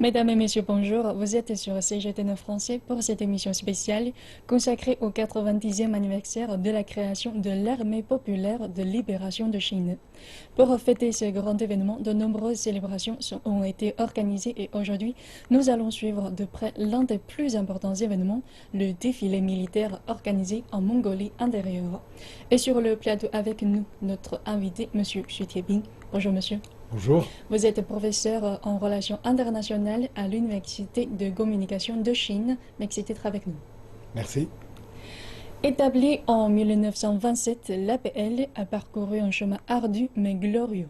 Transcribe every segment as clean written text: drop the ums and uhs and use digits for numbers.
Mesdames et messieurs, bonjour. Vous êtes sur CGTN français pour cette émission spéciale consacrée au 90e anniversaire de la création de l'Armée populaire de libération de Chine. Pour fêter ce grand événement, de nombreuses célébrations ont été organisées et aujourd'hui, nous allons suivre de près l'un des plus importants événements, le défilé militaire organisé en Mongolie intérieure. Et sur le plateau avec nous, notre invité, M. Xu Tiebing. Bonjour monsieur. Bonjour. Vous êtes professeur en relations internationales à l'Université de communication de Chine. Merci d'être avec nous. Merci. Établie en 1927, l'APL a parcouru un chemin ardu mais glorieux.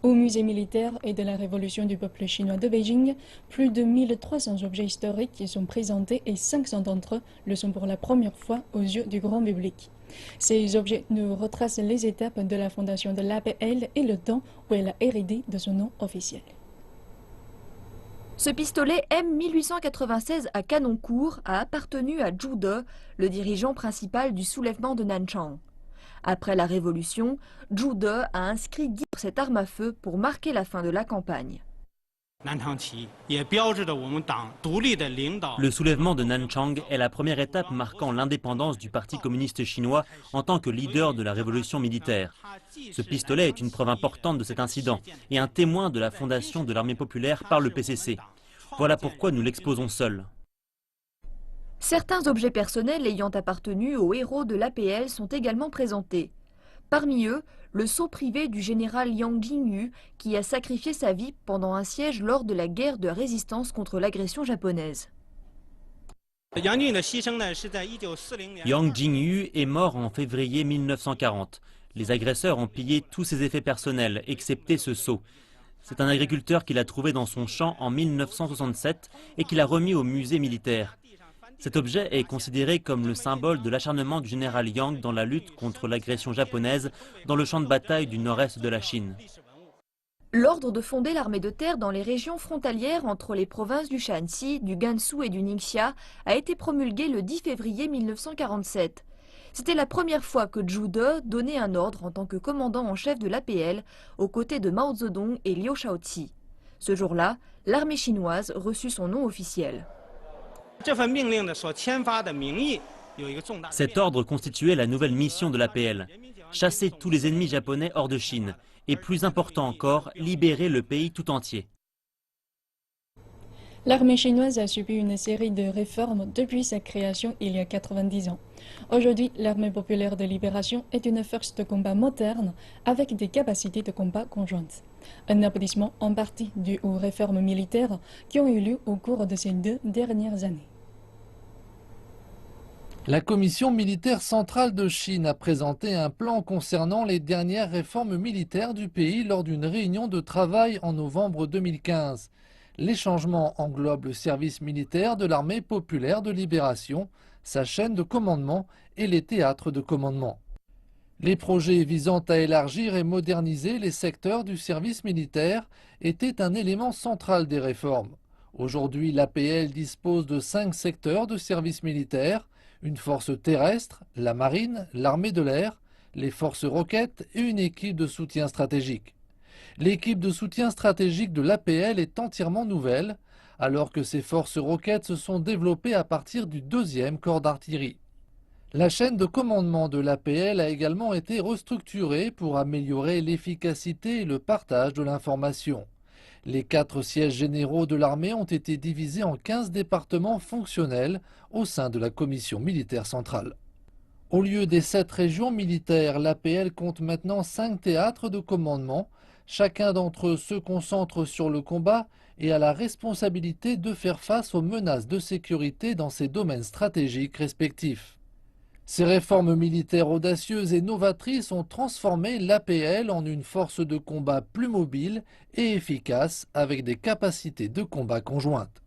Au musée militaire et de la Révolution du peuple chinois de Beijing, plus de 1300 objets historiques y sont présentés et 500 d'entre eux le sont pour la première fois aux yeux du grand public. Ces objets nous retracent les étapes de la fondation de l'APL et le temps où elle a hérité de son nom officiel. Ce pistolet M1896 à canon court a appartenu à Zhu De, le dirigeant principal du soulèvement de Nanchang. Après la Révolution, Zhu De a inscrit 10 sur cette arme à feu pour marquer la fin de la campagne. Le soulèvement de Nanchang est la première étape marquant l'indépendance du Parti communiste chinois en tant que leader de la révolution militaire. Ce pistolet est une preuve importante de cet incident et un témoin de la fondation de l'armée populaire par le PCC. Voilà pourquoi nous l'exposons seul. Certains objets personnels ayant appartenu aux héros de l'APL sont également présentés. Parmi eux, le sceau privé du général Yang Jingyu qui a sacrifié sa vie pendant un siège lors de la guerre de résistance contre l'agression japonaise. Yang Jingyu est mort en février 1940. Les agresseurs ont pillé tous ses effets personnels, excepté ce sceau. C'est un agriculteur qui l'a trouvé dans son champ en 1967 et qui l'a remis au musée militaire. Cet objet est considéré comme le symbole de l'acharnement du général Yang dans la lutte contre l'agression japonaise dans le champ de bataille du nord-est de la Chine. L'ordre de fonder l'armée de terre dans les régions frontalières entre les provinces du Shanxi, du Gansu et du Ningxia a été promulgué le 10 février 1947. C'était la première fois que Zhu De donnait un ordre en tant que commandant en chef de l'APL aux côtés de Mao Zedong et Liu Shaoqi. Ce jour-là, l'armée chinoise reçut son nom officiel. Cet ordre constituait la nouvelle mission de l'APL, chasser tous les ennemis japonais hors de Chine, et plus important encore, libérer le pays tout entier. L'armée chinoise a subi une série de réformes depuis sa création il y a 90 ans. Aujourd'hui, l'armée populaire de libération est une force de combat moderne avec des capacités de combat conjointes. Un aboutissement en partie dû aux réformes militaires qui ont eu lieu au cours de ces 2 dernières années. La Commission militaire centrale de Chine a présenté un plan concernant les dernières réformes militaires du pays lors d'une réunion de travail en novembre 2015. Les changements englobent le service militaire de l'armée populaire de libération, sa chaîne de commandement et les théâtres de commandement. Les projets visant à élargir et moderniser les secteurs du service militaire étaient un élément central des réformes. Aujourd'hui, l'APL dispose de 5 secteurs de service militaire, une force terrestre, la marine, l'armée de l'air, les forces roquettes et une équipe de soutien stratégique. L'équipe de soutien stratégique de l'APL est entièrement nouvelle, alors que ces forces roquettes se sont développées à partir du 2e corps d'artillerie. La chaîne de commandement de l'APL a également été restructurée pour améliorer l'efficacité et le partage de l'information. Les 4 sièges généraux de l'armée ont été divisés en 15 départements fonctionnels au sein de la Commission militaire centrale. Au lieu des 7 régions militaires, l'APL compte maintenant 5 théâtres de commandement. Chacun d'entre eux se concentre sur le combat et a la responsabilité de faire face aux menaces de sécurité dans ses domaines stratégiques respectifs. Ces réformes militaires audacieuses et novatrices ont transformé l'APL en une force de combat plus mobile et efficace avec des capacités de combat conjointes.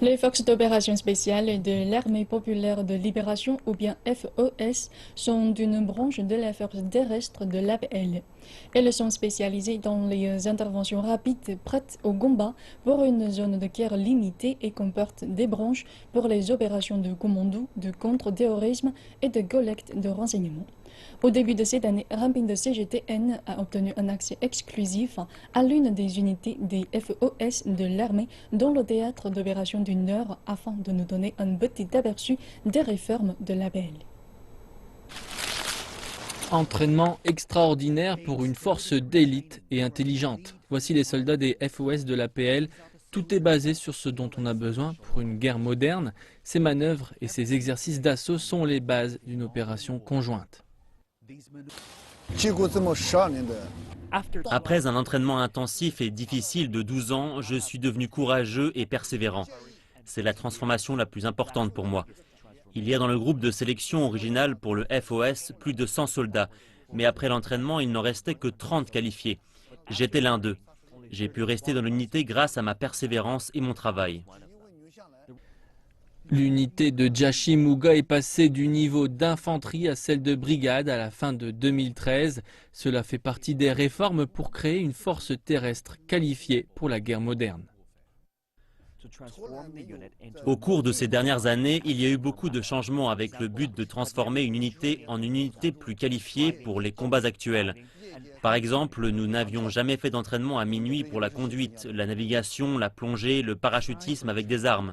Les forces d'opération spéciales de l'Armée populaire de libération, ou bien FOS, sont une branche de la force terrestre de l'APL. Elles sont spécialisées dans les interventions rapides prêtes au combat pour une zone de guerre limitée et comportent des branches pour les opérations de commando, de contre-terrorisme et de collecte de renseignements. Au début de cette année, Ramping de CGTN a obtenu un accès exclusif à l'une des unités des FOS de l'armée dans le théâtre d'opération du Nord afin de nous donner un petit aperçu des réformes de l'APL. Entraînement extraordinaire pour une force d'élite et intelligente. Voici les soldats des FOS de l'APL. Tout est basé sur ce dont on a besoin pour une guerre moderne. Ces manœuvres et ces exercices d'assaut sont les bases d'une opération conjointe. Après un entraînement intensif et difficile de 12 ans, je suis devenu courageux et persévérant. C'est la transformation la plus importante pour moi. Il y a dans le groupe de sélection original pour le FOS plus de 100 soldats, mais après l'entraînement, il n'en restait que 30 qualifiés. J'étais l'un d'eux. J'ai pu rester dans l'unité grâce à ma persévérance et mon travail. L'unité de Jashi Muga est passée du niveau d'infanterie à celle de brigade à la fin de 2013. Cela fait partie des réformes pour créer une force terrestre qualifiée pour la guerre moderne. Au cours de ces dernières années, il y a eu beaucoup de changements avec le but de transformer une unité en une unité plus qualifiée pour les combats actuels. Par exemple, nous n'avions jamais fait d'entraînement à minuit pour la conduite, la navigation, la plongée, le parachutisme avec des armes.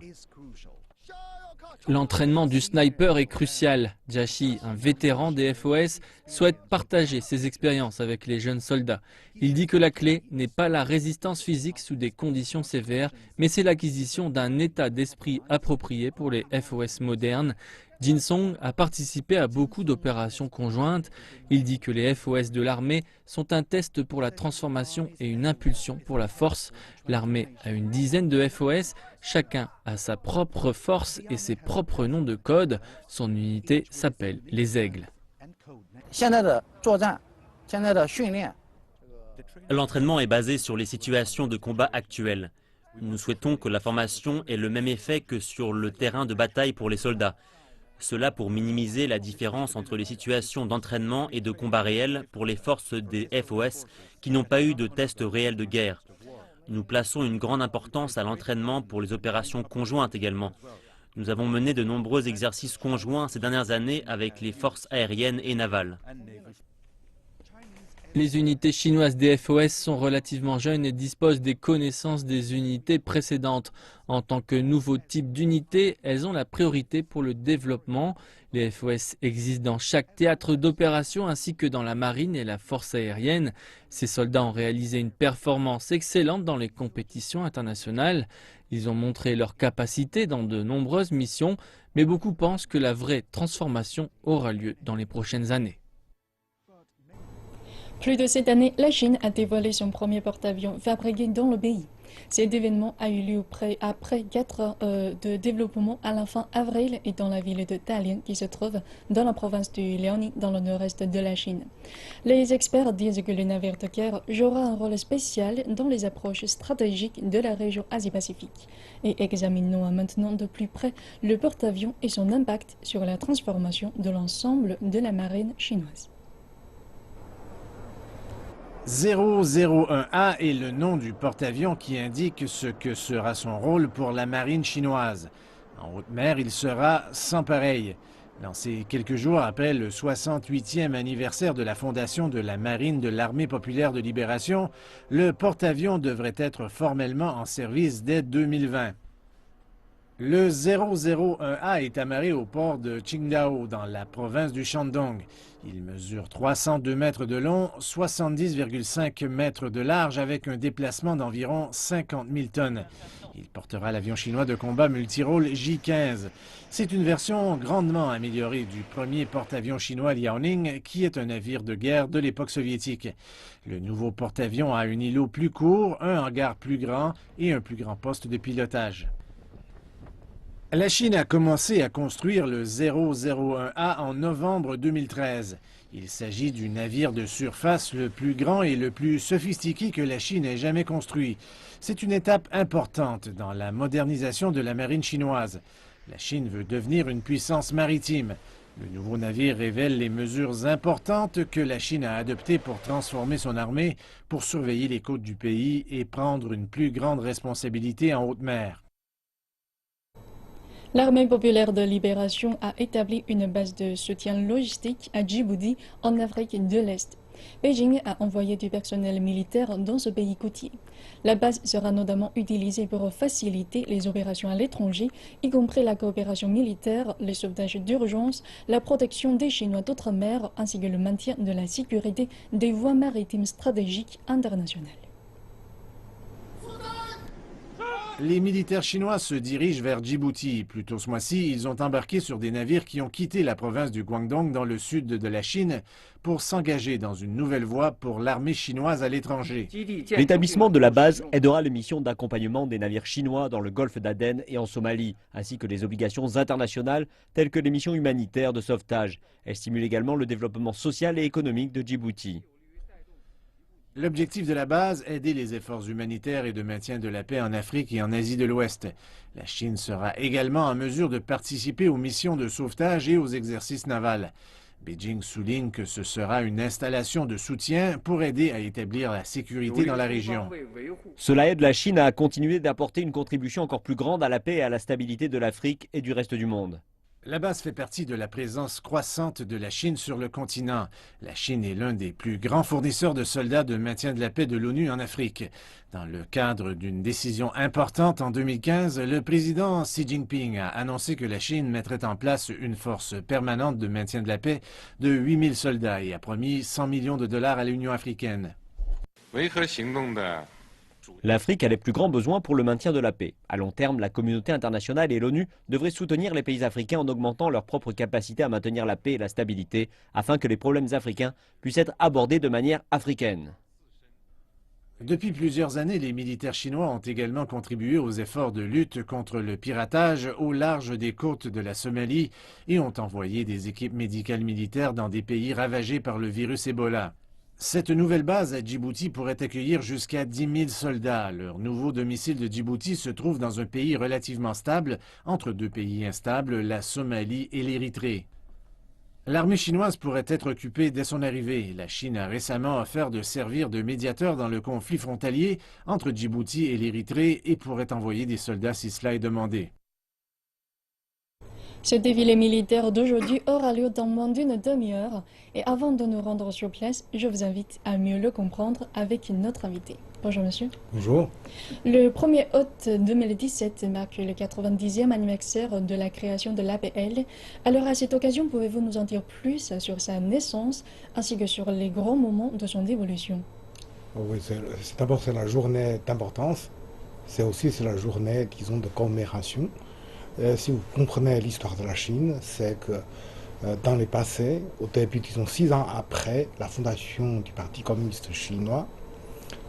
L'entraînement du sniper est crucial. Jashi, un vétéran des FOS, souhaite partager ses expériences avec les jeunes soldats. Il dit que la clé n'est pas la résistance physique sous des conditions sévères, mais c'est l'acquisition d'un état d'esprit approprié pour les FOS modernes. Jin Song a participé à beaucoup d'opérations conjointes. Il dit que les FOS de l'armée sont un test pour la transformation et une impulsion pour la force. L'armée a une dizaine de FOS, chacun a sa propre force et ses propres noms de code. Son unité s'appelle les Aigles. L'entraînement est basé sur les situations de combat actuelles. Nous souhaitons que la formation ait le même effet que sur le terrain de bataille pour les soldats. Cela pour minimiser la différence entre les situations d'entraînement et de combat réel pour les forces des FOS qui n'ont pas eu de tests réels de guerre. Nous plaçons une grande importance à l'entraînement pour les opérations conjointes également. Nous avons mené de nombreux exercices conjoints ces dernières années avec les forces aériennes et navales. Les unités chinoises des FOS sont relativement jeunes et disposent des connaissances des unités précédentes. En tant que nouveau type d'unité, elles ont la priorité pour le développement. Les FOS existent dans chaque théâtre d'opération ainsi que dans la marine et la force aérienne. Ces soldats ont réalisé une performance excellente dans les compétitions internationales. Ils ont montré leur capacité dans de nombreuses missions, mais beaucoup pensent que la vraie transformation aura lieu dans les prochaines années. Plus de cette année, la Chine a dévoilé son premier porte-avions fabriqué dans le pays. Cet événement a eu lieu après 4 ans de développement à la fin avril et dans la ville de Dalian qui se trouve dans la province du Liaoning dans le nord-est de la Chine. Les experts disent que le navire de guerre jouera un rôle spécial dans les approches stratégiques de la région Asie-Pacifique. Et examinons maintenant de plus près le porte-avions et son impact sur la transformation de l'ensemble de la marine chinoise. 001A est le nom du porte-avions qui indique ce que sera son rôle pour la marine chinoise. En haute mer, il sera sans pareil. Lancé quelques jours après le 68e anniversaire de la fondation de la marine de l'Armée populaire de libération, le porte-avions devrait être formellement en service dès 2020. Le 001A est amarré au port de Qingdao, dans la province du Shandong. Il mesure 302 mètres de long, 70,5 mètres de large, avec un déplacement d'environ 50 000 tonnes. Il portera l'avion chinois de combat multirôle J-15. C'est une version grandement améliorée du premier porte-avions chinois Liaoning, qui est un navire de guerre de l'époque soviétique. Le nouveau porte-avions a un îlot plus court, un hangar plus grand et un plus grand poste de pilotage. La Chine a commencé à construire le 001A en novembre 2013. Il s'agit du navire de surface le plus grand et le plus sophistiqué que la Chine ait jamais construit. C'est une étape importante dans la modernisation de la marine chinoise. La Chine veut devenir une puissance maritime. Le nouveau navire révèle les mesures importantes que la Chine a adoptées pour transformer son armée, pour surveiller les côtes du pays et prendre une plus grande responsabilité en haute mer. L'armée populaire de libération a établi une base de soutien logistique à Djibouti, en Afrique de l'Est. Beijing a envoyé du personnel militaire dans ce pays côtier. La base sera notamment utilisée pour faciliter les opérations à l'étranger, y compris la coopération militaire, les sauvetages d'urgence, la protection des Chinois d'outre-mer, ainsi que le maintien de la sécurité des voies maritimes stratégiques internationales. Les militaires chinois se dirigent vers Djibouti. Plus tôt ce mois-ci, ils ont embarqué sur des navires qui ont quitté la province du Guangdong dans le sud de la Chine pour s'engager dans une nouvelle voie pour l'armée chinoise à l'étranger. L'établissement de la base aidera les missions d'accompagnement des navires chinois dans le golfe d'Aden et en Somalie, ainsi que les obligations internationales telles que les missions humanitaires de sauvetage. Elle stimule également le développement social et économique de Djibouti. L'objectif de la base, aider les efforts humanitaires et de maintien de la paix en Afrique et en Asie de l'Ouest. La Chine sera également en mesure de participer aux missions de sauvetage et aux exercices navals. Beijing souligne que ce sera une installation de soutien pour aider à établir la sécurité dans la région. Cela aide la Chine à continuer d'apporter une contribution encore plus grande à la paix et à la stabilité de l'Afrique et du reste du monde. La base fait partie de la présence croissante de la Chine sur le continent. La Chine est l'un des plus grands fournisseurs de soldats de maintien de la paix de l'ONU en Afrique. Dans le cadre d'une décision importante en 2015, le président Xi Jinping a annoncé que la Chine mettrait en place une force permanente de maintien de la paix de 8000 soldats et a promis 100 millions de dollars à l'Union africaine. L'Afrique a les plus grands besoins pour le maintien de la paix. À long terme, la communauté internationale et l'ONU devraient soutenir les pays africains en augmentant leur propre capacité à maintenir la paix et la stabilité, afin que les problèmes africains puissent être abordés de manière africaine. Depuis plusieurs années, les militaires chinois ont également contribué aux efforts de lutte contre le piratage au large des côtes de la Somalie et ont envoyé des équipes médicales militaires dans des pays ravagés par le virus Ebola. Cette nouvelle base à Djibouti pourrait accueillir jusqu'à 10 000 soldats. Leur nouveau domicile de Djibouti se trouve dans un pays relativement stable, entre deux pays instables, la Somalie et l'Érythrée. L'armée chinoise pourrait être occupée dès son arrivée. La Chine a récemment offert de servir de médiateur dans le conflit frontalier entre Djibouti et l'Érythrée et pourrait envoyer des soldats si cela est demandé. Ce défilé militaire d'aujourd'hui aura lieu dans moins d'une demi-heure. Et avant de nous rendre sur place, je vous invite à mieux le comprendre avec notre invité. Bonjour monsieur. Bonjour. Le 1er août 2017 marque le 90e anniversaire de la création de l'APL. Alors à cette occasion, pouvez-vous nous en dire plus sur sa naissance ainsi que sur les grands moments de son évolution? Oui, d'abord c'est la journée d'importance. C'est aussi la journée, disons, de commémoration. Si vous comprenez l'histoire de la Chine, c'est que dans le passé, au début, disons 6 ans après la fondation du Parti communiste chinois,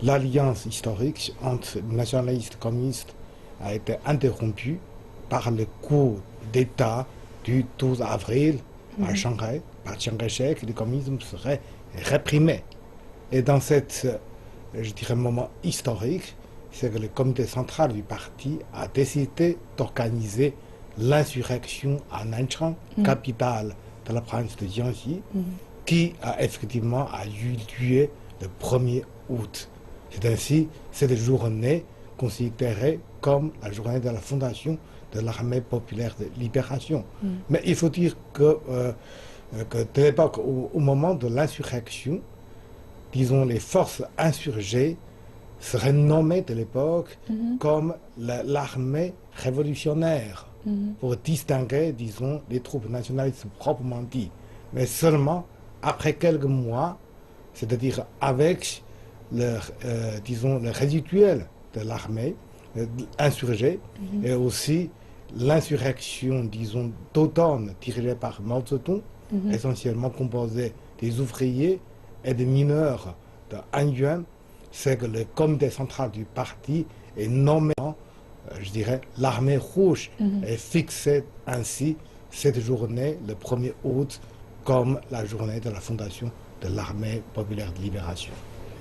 l'alliance historique entre les nationalistes communistes a été interrompue par le coup d'État du 12 avril à Shanghai, par Chiang Kai-shek. Le communisme serait réprimé. Et dans cet, je dirais, moment historique, c'est que le comité central du parti a décidé d'organiser l'insurrection à Nanchang, capitale de la province de Jiangxi, qui a effectivement eu lieu le 1er août. C'est ainsi cette journée considérée comme la journée de la fondation de l'armée populaire de libération. Mais il faut dire que de l'époque, au moment de l'insurrection, disons les forces insurgées serait nommée de l'époque comme l'armée révolutionnaire, pour distinguer, disons, les troupes nationalistes proprement dit. Mais seulement après quelques mois, c'est-à-dire avec disons, le résiduel de l'armée insurgée et aussi l'insurrection, disons, d'automne dirigée par Mao Zedong, essentiellement composée des ouvriers et des mineurs de Han Yuan, c'est que le comité central du parti est nommé, je dirais, l'armée rouge et fixé ainsi cette journée, le 1er août comme la journée de la fondation de l'armée populaire de libération.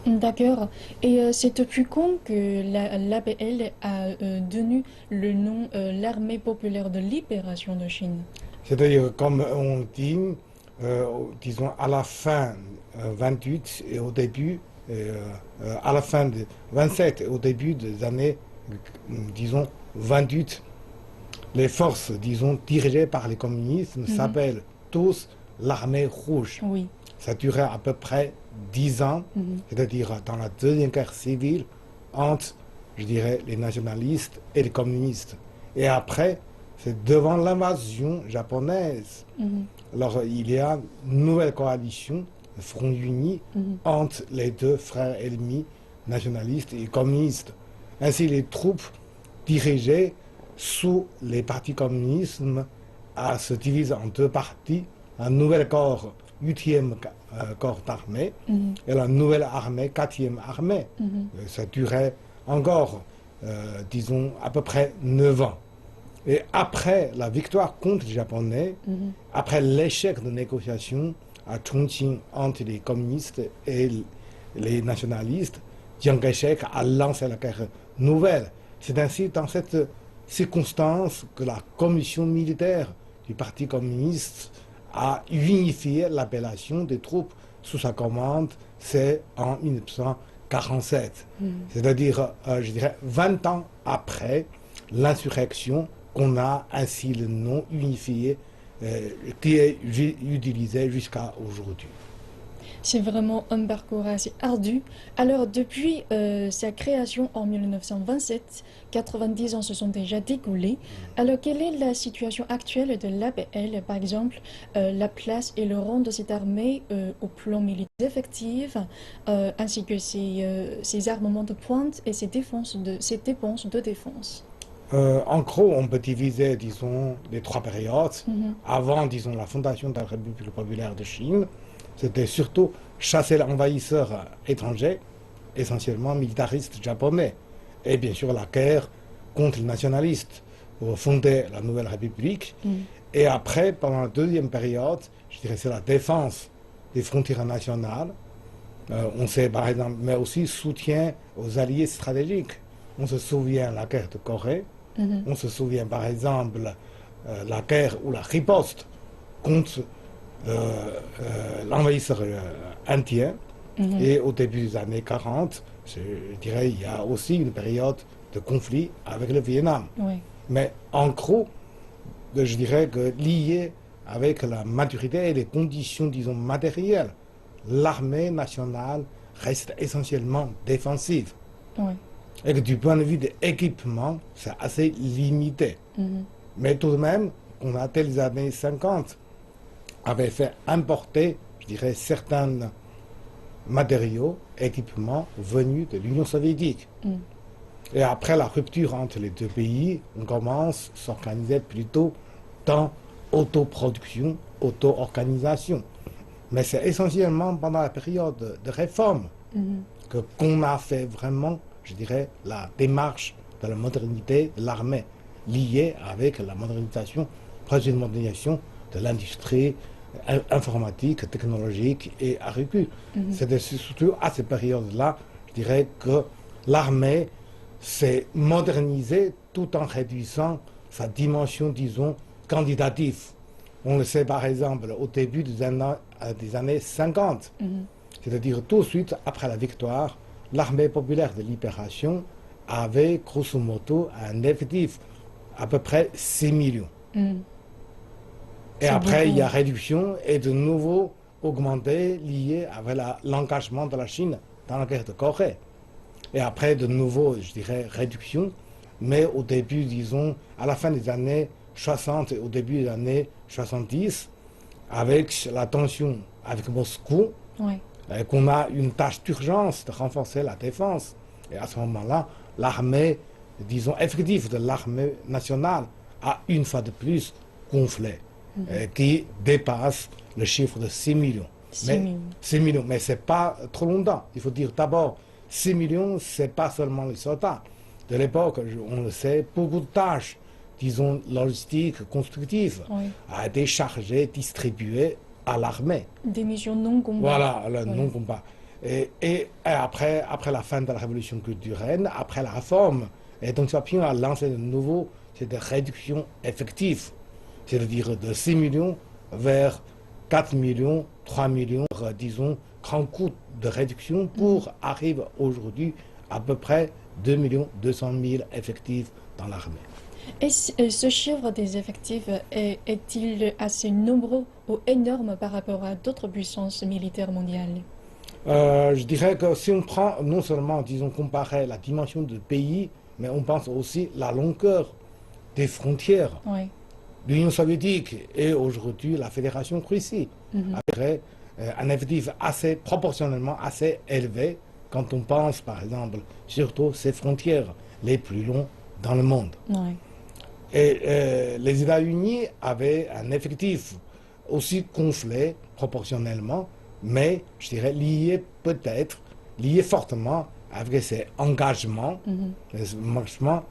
D'accord. Et c'est depuis quand que l'APL a donné le nom l'Armée populaire de libération de Chine? C'est-à-dire, comme on dit, disons à la fin 28 et au début, à la fin de 27 et au début des années, disons 28, les forces, disons, dirigées par les communistes s'appellent tous l'armée rouge. Oui. Ça durait à peu près 10 ans, c'est-à-dire dans la deuxième guerre civile, entre, je dirais, les nationalistes et les communistes. Et après, c'est devant l'invasion japonaise. Alors, il y a une nouvelle coalition, le Front uni, entre les deux frères ennemis, nationalistes et communistes. Ainsi, les troupes dirigées sous les partis communistes se divisent en deux parties. Un nouvel corps, 8e corps d'armée, et la nouvelle armée, 4e armée. Ça durait encore, disons, à peu près 9 ans. Et après la victoire contre les Japonais, après l'échec de négociations à Chongqing entre les communistes et les nationalistes, Chiang Kai-shek a lancé la guerre nouvelle. C'est ainsi dans cette circonstance que la commission militaire du Parti communiste a unifié l'appellation des troupes sous sa commande, c'est en 1947. C'est-à-dire, je dirais, 20 ans après l'insurrection, qu'on a ainsi le nom unifié qui est utilisé jusqu'à aujourd'hui. C'est vraiment un parcours assez ardu. Alors, depuis sa création en 1927, 90 ans se sont déjà découlés. Alors, quelle est la situation actuelle de l'APL, par exemple, la place et le rang de cette armée au plan militaire effectif, ainsi que ses armements de pointe et ses dépenses de défense? En gros, on peut diviser, disons, les trois périodes. Avant, disons, la fondation de la République populaire de Chine, c'était surtout chasser l'envahisseur étranger, essentiellement militaristes japonais. Et bien sûr, la guerre contre les nationalistes pour fonder la nouvelle République. Et après, pendant la deuxième période, je dirais c'est la défense des frontières nationales. On sait, par exemple, mais aussi soutien aux alliés stratégiques. On se souvient de la guerre de Corée. On se souvient, par exemple, la guerre ou la riposte contre l'envahisseur indien. Et au début des années 40, je dirais, il y a aussi une période de conflit avec le Vietnam. Mais en gros, je dirais que lié avec la maturité et les conditions, disons, matérielles, l'armée nationale reste essentiellement défensive. Et que du point de vue de l'équipement, c'est assez limité. Mais tout de même, on a, dès les années 50, avait fait importer, je dirais, certains matériaux, équipements venus de l'Union soviétique. Et après la rupture entre les deux pays, on commence à s'organiser plutôt dans autoproduction, auto-organisation. Mais c'est essentiellement pendant la période de réforme qu'on a fait vraiment, je dirais, la démarche de la modernité de l'armée, liée avec la modernisation, projet de modernisation de l'industrie informatique, technologique et agricole. C'est surtout à cette période-là, je dirais que l'armée s'est modernisée tout en réduisant sa dimension, disons, quantitative. On le sait par exemple au début des années 50, c'est-à-dire tout de suite après la victoire, l'armée populaire de libération avait grosso modo un effectif à peu près 6 millions. Et après, il y a réduction et de nouveau augmenté lié avec l'engagement de la Chine dans la guerre de Corée. Et après, de nouveau, je dirais, réduction, mais au début, disons, à la fin des années 60 et au début des années 70, avec la tension avec Moscou, qu'on a une tâche d'urgence de renforcer la défense. Et à ce moment-là, l'armée, disons, effective de l'armée nationale a une fois de plus gonflé, qui dépasse le chiffre de 6 millions. 6 millions, mais ce n'est pas trop longtemps. Il faut dire d'abord, 6 millions, ce n'est pas seulement les soldats. De l'époque, on le sait, beaucoup de tâches, disons, logistiques, constructives, a été chargées, distribuées à l'armée. Des missions non-combat. Voilà, le non-combat. Et après la fin de la révolution culturelle, après la réforme, et Deng Xiaoping a lancé de nouveau cette réduction effective, c'est-à-dire de 6 millions vers 4 millions, 3 millions, disons, grand coût de réduction pour arriver aujourd'hui à peu près 2 200 000 effectifs dans l'armée. Et ce chiffre des effectifs est-il assez nombreux ou énorme par rapport à d'autres puissances militaires mondiales? Je dirais que si on prend non seulement, disons, comparer la dimension du pays, mais on pense aussi la longueur des frontières. Oui. L'Union soviétique et aujourd'hui la Fédération Russie, avec un effectif assez proportionnellement assez élevé quand on pense par exemple surtout ces frontières les plus longues dans le monde. Oui. Et les États-Unis avaient un effectif aussi gonflé proportionnellement, mais je dirais lié fortement avec ces engagements, les engagements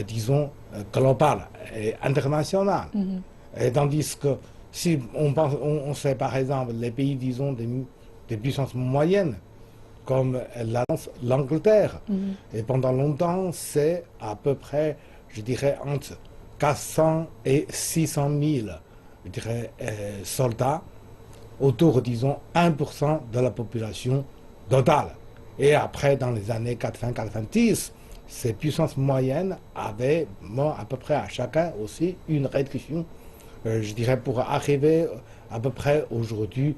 disons, global et international. Et tandis que si on sait par exemple les pays, disons, des puissances moyennes, comme l'Angleterre, et pendant longtemps, c'est à peu près, je dirais, entre 400 et 600 000, je dirais, soldats, autour, disons, 1% de la population totale. Et après, dans les années 80-90, ces puissances moyennes avaient à peu près à chacun aussi une réduction, je dirais, pour arriver à peu près aujourd'hui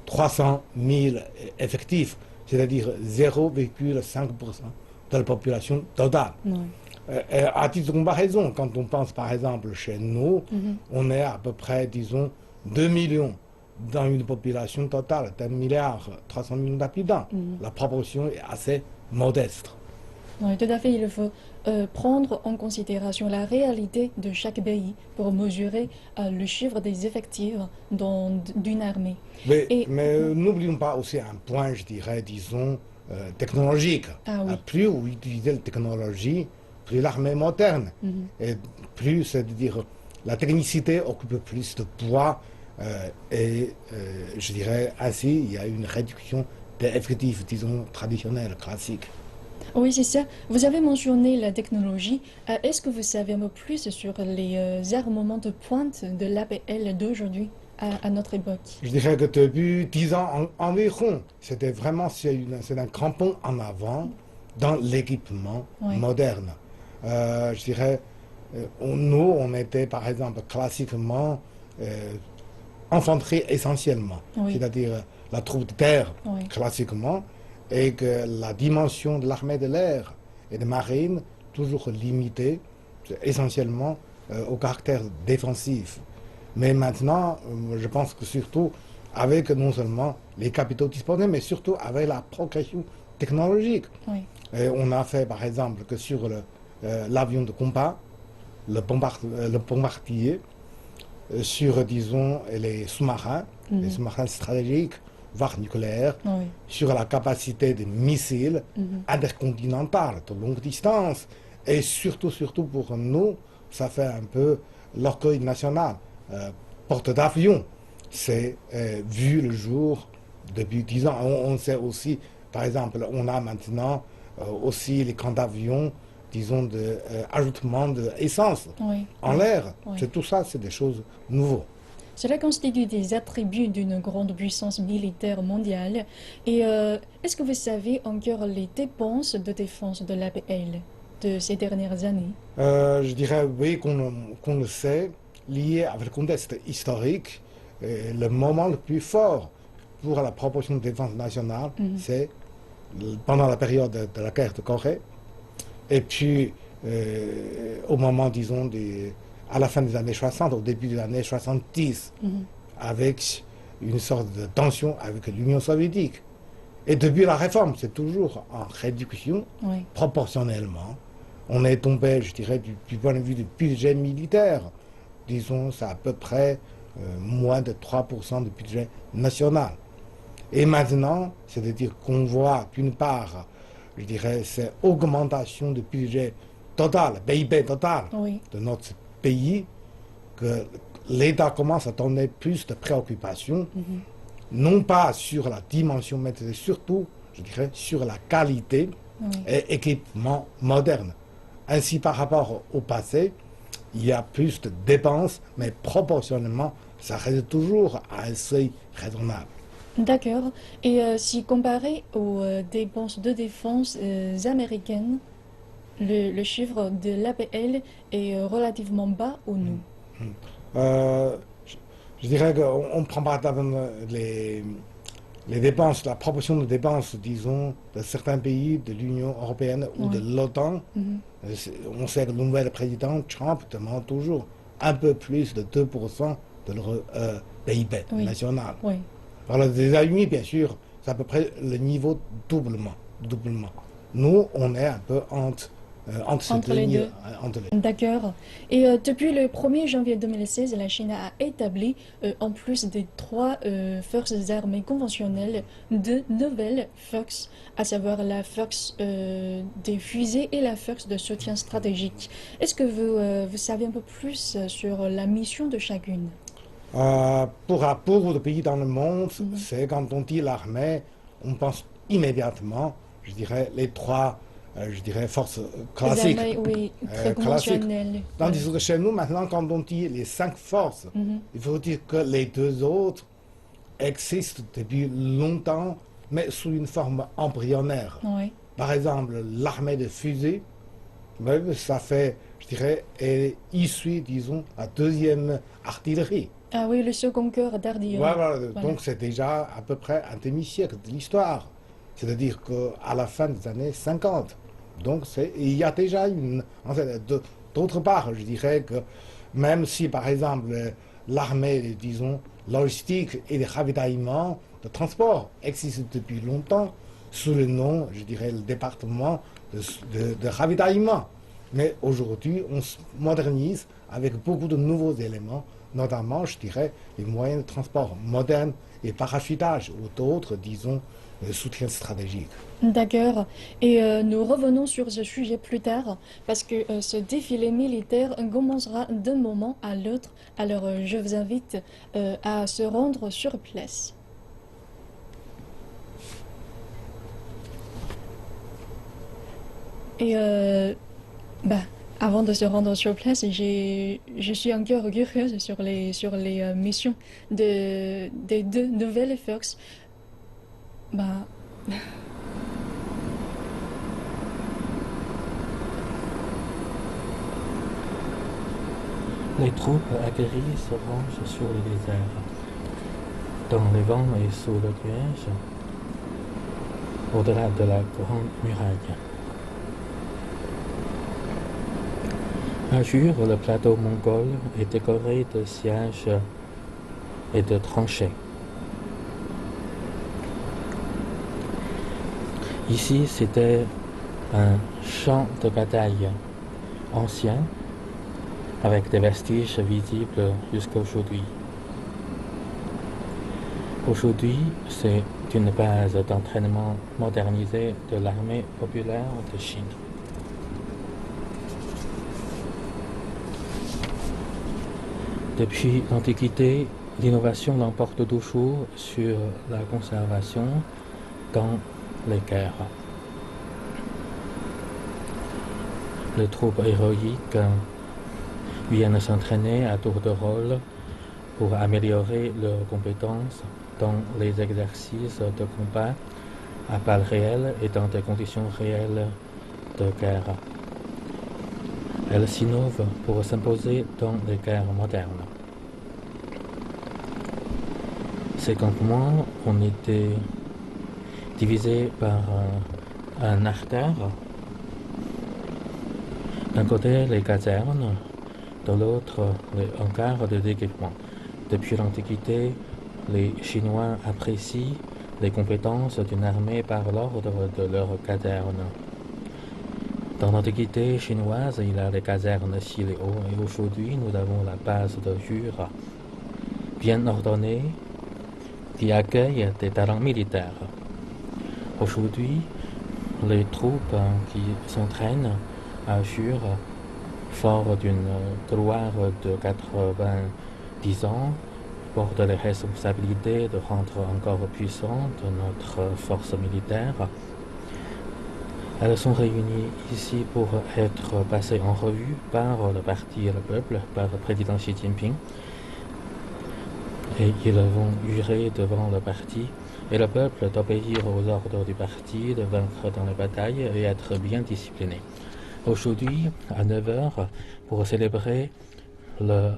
300 000 effectifs, c'est-à-dire 0,5% de la population totale. À titre de comparaison, quand on pense par exemple chez nous, on est à peu près, disons, 2 millions dans une population totale d'1,3 milliard d'habitants. La proportion est assez modeste. Oui, tout à fait. Il faut prendre en considération la réalité de chaque pays pour mesurer le chiffre des effectifs d'une armée. Mais n'oublions pas aussi un point, je dirais, disons, technologique. Ah, oui. Plus vous utilisez la technologie, plus l'armée est moderne. Et plus, c'est-à-dire, la technicité occupe plus de poids. Je dirais ainsi, il y a une réduction des effectifs, disons, traditionnels, classiques. Oui, c'est ça. Vous avez mentionné la technologie. Est-ce que vous savez un peu plus sur les armements de pointe de l'APL d'aujourd'hui à notre époque? Je dirais que depuis 10 ans environ, c'était vraiment c'est un grand pont en avant dans l'équipement moderne. Je dirais, nous, on était par exemple classiquement infanterie essentiellement, c'est-à-dire la troupe de terre classiquement, et que la dimension de l'armée de l'air et de marine toujours limitée essentiellement au caractère défensif. Mais maintenant, je pense que surtout avec non seulement les capitaux disponibles, mais surtout avec la progression technologique. Et on a fait par exemple que sur l'avion de combat, le bombardier, sur, disons, les sous-marins stratégiques, voire nucléaires, sur la capacité des missiles intercontinentales de longue distance. Et surtout pour nous, ça fait un peu l'orgueil national. Porte d'avion, c'est vu le jour depuis 10 ans. On sait aussi, par exemple, on a maintenant aussi les camps d'avion, disons, d'ajoutement d'essence en l'air. Tout ça, c'est des choses nouvelles. Cela constitue des attributs d'une grande puissance militaire mondiale. Et est-ce que vous savez encore les dépenses de défense de l'APL de ces dernières années? Je dirais oui qu'on le sait, lié avec le contexte historique. Le moment le plus fort pour la proportion de défense nationale, c'est pendant la période de la guerre de Corée. Et puis, au moment, disons, à la fin des années 60, au début des années 70, avec une sorte de tension avec l'Union soviétique. Et depuis la réforme, c'est toujours en réduction, proportionnellement. On est tombé, je dirais, du point de vue du budget militaire, disons, c'est à peu près moins de 3% du budget national. Et maintenant, c'est-à-dire qu'on voit d'une part, je dirais, cette augmentation du budget total, PIB total de notre pays, que l'État commence à donner plus de préoccupations, non pas sur la dimension, mais surtout, je dirais, sur la qualité et équipement moderne. Ainsi, par rapport au passé, il y a plus de dépenses, mais proportionnellement, ça reste toujours à un seuil raisonnable. D'accord. Et si comparé aux dépenses de défense américaines, le chiffre de l'APL est relativement bas ou non? Je dirais qu'on ne prend pas les dépenses, la proportion de dépenses, disons, de certains pays de l'Union européenne ou de l'OTAN. On sait que le nouvel président Trump demande toujours un peu plus de 2% de leur PIB national. Alors, les États-Unis, bien sûr, c'est à peu près le niveau doublement. Nous, on est un peu entre les deux. D'accord. Et depuis le 1er janvier 2016, la Chine a établi, en plus des 3 forces armées conventionnelles, 2 nouvelles forces, à savoir la force des fusées et la force de soutien stratégique. Est-ce que vous savez un peu plus sur la mission de chacune? Pour beaucoup de pays dans le monde, c'est quand on dit l'armée, on pense immédiatement, je dirais, les 3 je dirais, forces classiques. Les armées, très conventionnelles. Tandis que chez nous, maintenant, quand on dit les 5 forces, il faut dire que les 2 autres existent depuis longtemps, mais sous une forme embryonnaire. Par exemple, l'armée de fusées, ça fait, je dirais, est issu, disons, la 2e artillerie. Ah oui, le second cœur d'artillerie. Voilà. Donc c'est déjà à peu près un demi-siècle de l'histoire. C'est-à-dire qu'à la fin des années 50. Donc il y a déjà d'autre part, je dirais que même si, par exemple, l'armée, disons, logistique et les ravitaillements de transport existent depuis longtemps, sous le nom, je dirais, le département de ravitaillement. Mais aujourd'hui, on se modernise avec beaucoup de nouveaux éléments, notamment, je dirais, les moyens de transport modernes et parachutage ou d'autres, disons, soutien stratégique. D'accord. Et nous revenons sur ce sujet plus tard, parce que ce défilé militaire commencera d'un moment à l'autre. Alors je vous invite à se rendre sur place. Et avant de se rendre sur place, je suis encore curieuse sur les missions des 2 nouvelles forces. Les troupes aguerries se rangent sur le désert, dans les vents et sous le nuage, au-delà de la grande muraille. À Jure, le plateau mongol est décoré de sièges et de tranchées. Ici, c'était un champ de bataille ancien, avec des vestiges visibles jusqu'à aujourd'hui. Aujourd'hui, c'est une base d'entraînement modernisée de l'armée populaire de Chine. Depuis l'Antiquité, l'innovation l'emporte toujours sur la conservation dans les guerres. Les troupes héroïques viennent s'entraîner à tour de rôle pour améliorer leurs compétences dans les exercices de combat à balles réelles et dans des conditions réelles de guerre. Elles s'innovent pour s'imposer dans les guerres modernes. Ces campements ont été divisés par un artère. D'un côté, les casernes, de l'autre, les hangars de d'équipement. Depuis l'Antiquité, les Chinois apprécient les compétences d'une armée par l'ordre de leur caserne. Dans l'Antiquité chinoise, il y a les casernes Siléo et aujourd'hui, nous avons la base de Jure, bien ordonnée, qui accueille des talents militaires. Aujourd'hui, les troupes qui s'entraînent à Jure, fort d'une gloire de 80 10 ans porte les responsabilités de rendre encore puissante notre force militaire. Elles sont réunies ici pour être passées en revue par le parti et le peuple, par le président Xi Jinping. Et ils vont jurer devant le parti et le peuple d'obéir aux ordres du parti, de vaincre dans les batailles et être bien disciplinés. Aujourd'hui, à 9 h, pour célébrer le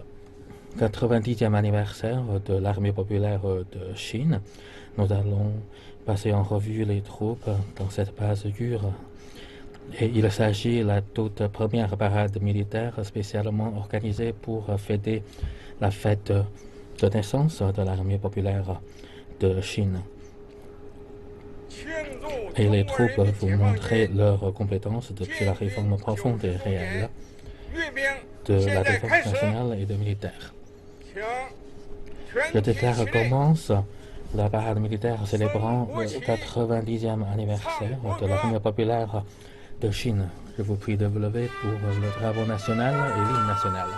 90e anniversaire de l'armée populaire de Chine, nous allons passer en revue les troupes dans cette base dure. Et il s'agit de la toute première parade militaire spécialement organisée pour fêter la fête de naissance de l'armée populaire de Chine. Et les troupes vont montrer leurs compétences depuis la réforme profonde et réelle de la défense nationale et de militaire. Je déclare commence la parade militaire célébrant le 90e anniversaire de l'armée populaire de Chine. Je vous prie de vous lever pour le drapeau national et l'hymne national.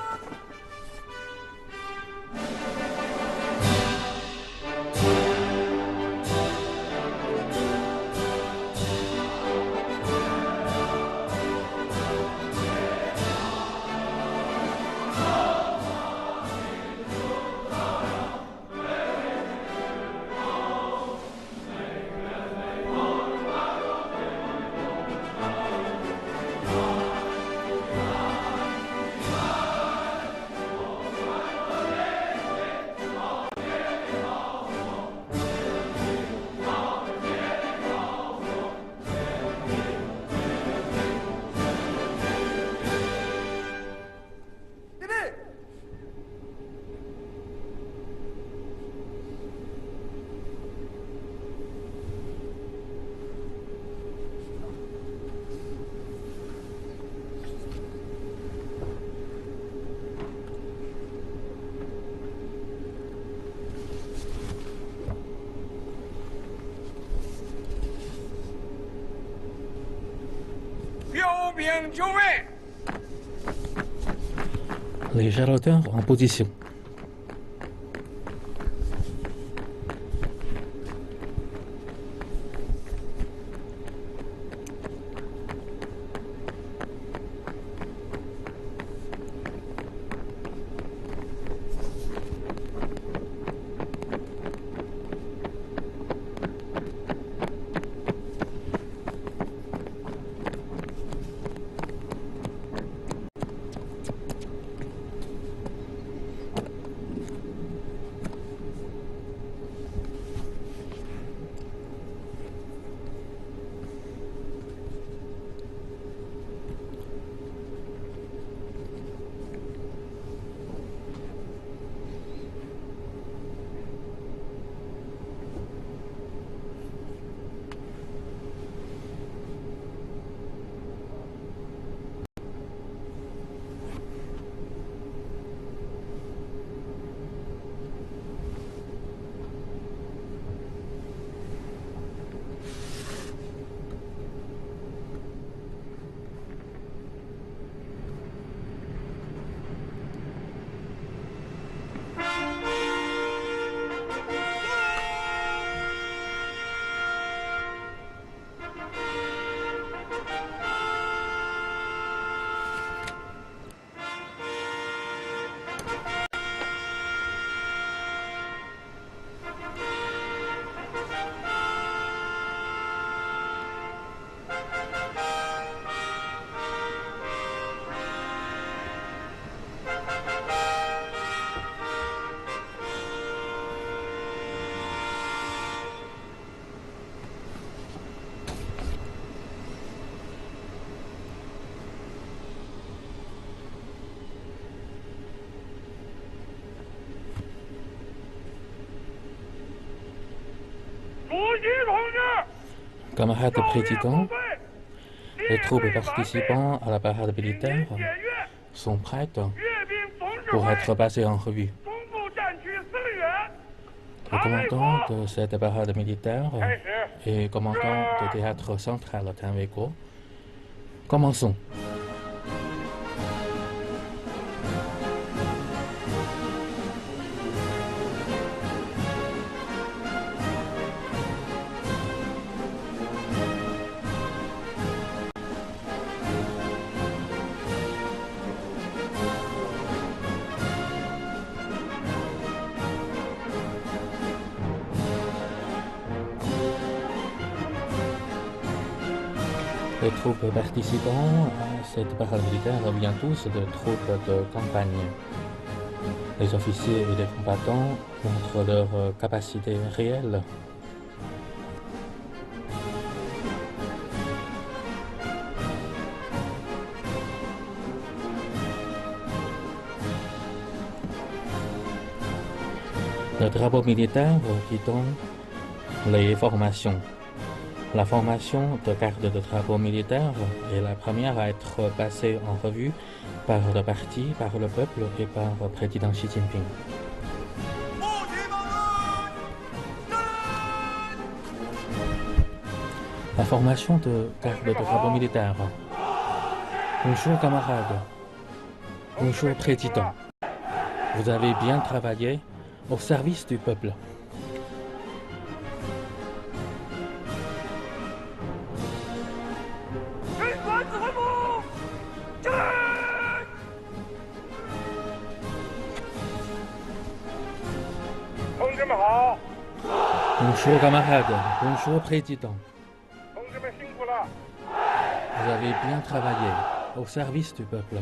Les gérateurs en position. Camarades présidents, les troupes participant à la parade militaire sont prêtes pour être passées en revue. Le commandant de cette parade militaire et commandant du théâtre central Tanwego, commençons. Les troupes participant à cette parade militaire viennent tous de troupes de campagne. Les officiers et les combattants montrent leur capacité réelle. Le drapeau militaire qui donne les formations. La formation de garde de drapeau militaire est la première à être passée en revue par le parti, par le peuple et par le président Xi Jinping. La formation de garde de drapeau militaire. Bonjour camarades. Bonjour président. Vous avez bien travaillé au service du peuple. Bonjour camarades, bonjour président. Vous avez bien travaillé au service du peuple.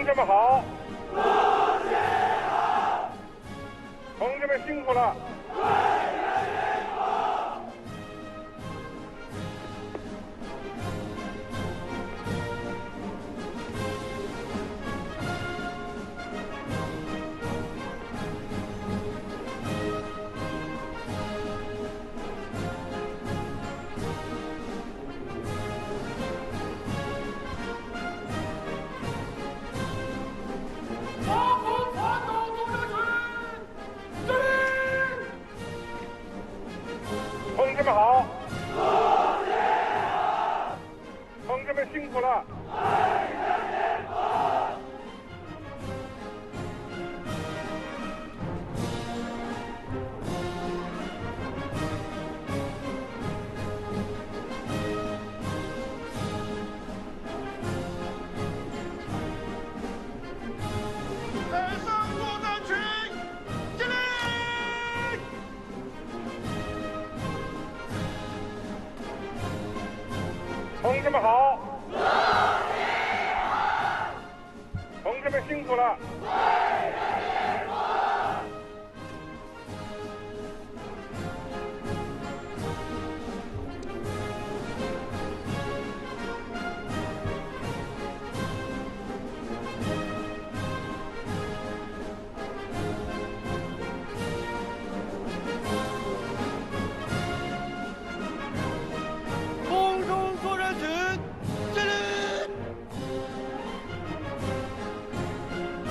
同志们好！同志们辛苦了！同志们好！同志们辛苦了！同志们好！同志们辛苦了！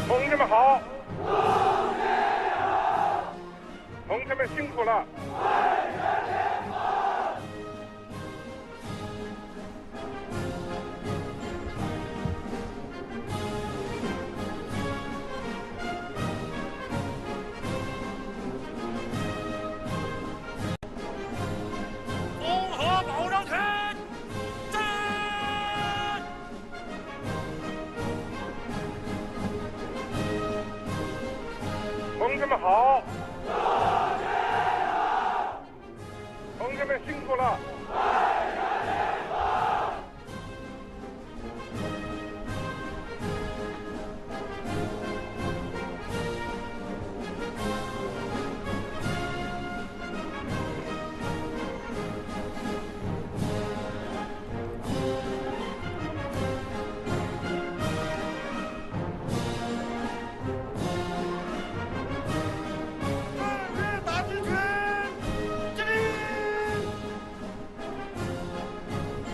同志们好！同志们辛苦了！综合保障区站！同志们好！同志们辛苦了！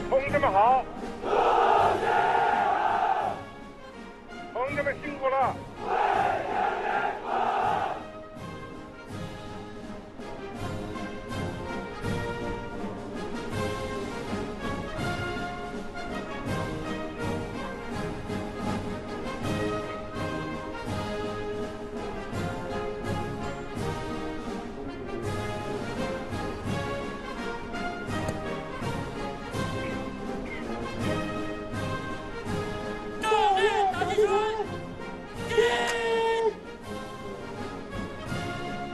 同志们好！同志们辛苦了！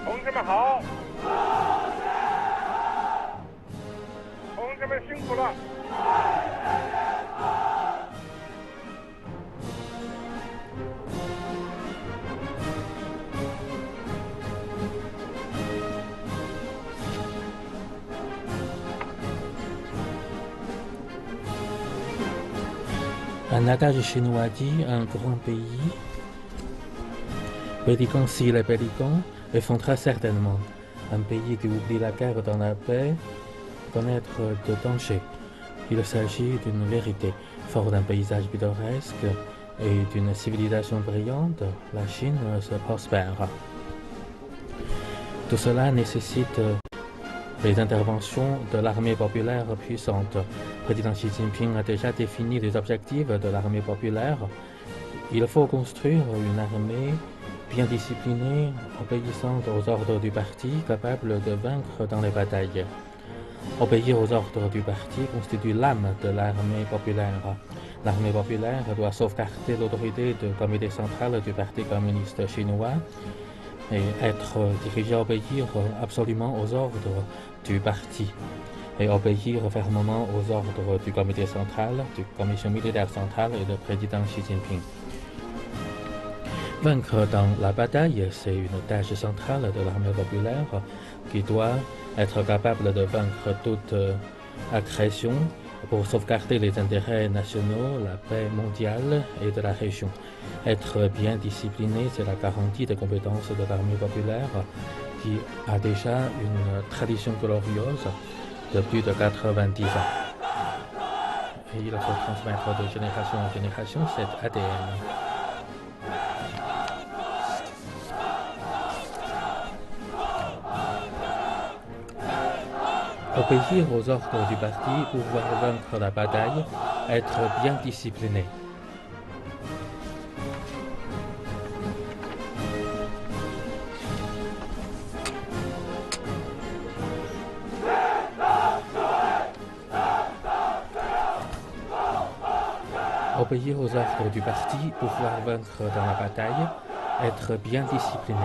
同志们好！同志们辛苦了！Un adage chinois dit un grand pays. Pélican si les pélicans, et font très certainement. Un pays qui oublie la guerre dans la paix, connaître de danger. Il s'agit d'une vérité, fort d'un paysage pittoresque et d'une civilisation brillante, la Chine se prospère. Tout cela nécessite les interventions de l'armée populaire puissante. Le président Xi Jinping a déjà défini les objectifs de l'armée populaire. Il faut construire une armée bien disciplinée, obéissante aux ordres du parti, capable de vaincre dans les batailles. Obéir aux ordres du parti constitue l'âme de l'armée populaire. L'armée populaire doit sauvegarder l'autorité du comité central du Parti communiste chinois et être dirigée, obéir absolument aux ordres du parti et obéir fermement aux ordres du comité central, du commission militaire centrale et du président Xi Jinping. Vaincre dans la bataille, c'est une tâche centrale de l'armée populaire qui doit être capable de vaincre toute agression pour sauvegarder les intérêts nationaux, la paix mondiale et de la région. Être bien discipliné, c'est la garantie des compétences de l'armée populaire qui a déjà une tradition glorieuse de plus de 90 ans. Et il faut transmettre de génération en génération cet ADN. Obéir aux ordres du parti, pouvoir vaincre la bataille, être bien discipliné. Obéir aux ordres du parti, pouvoir vaincre dans la bataille, être bien discipliné.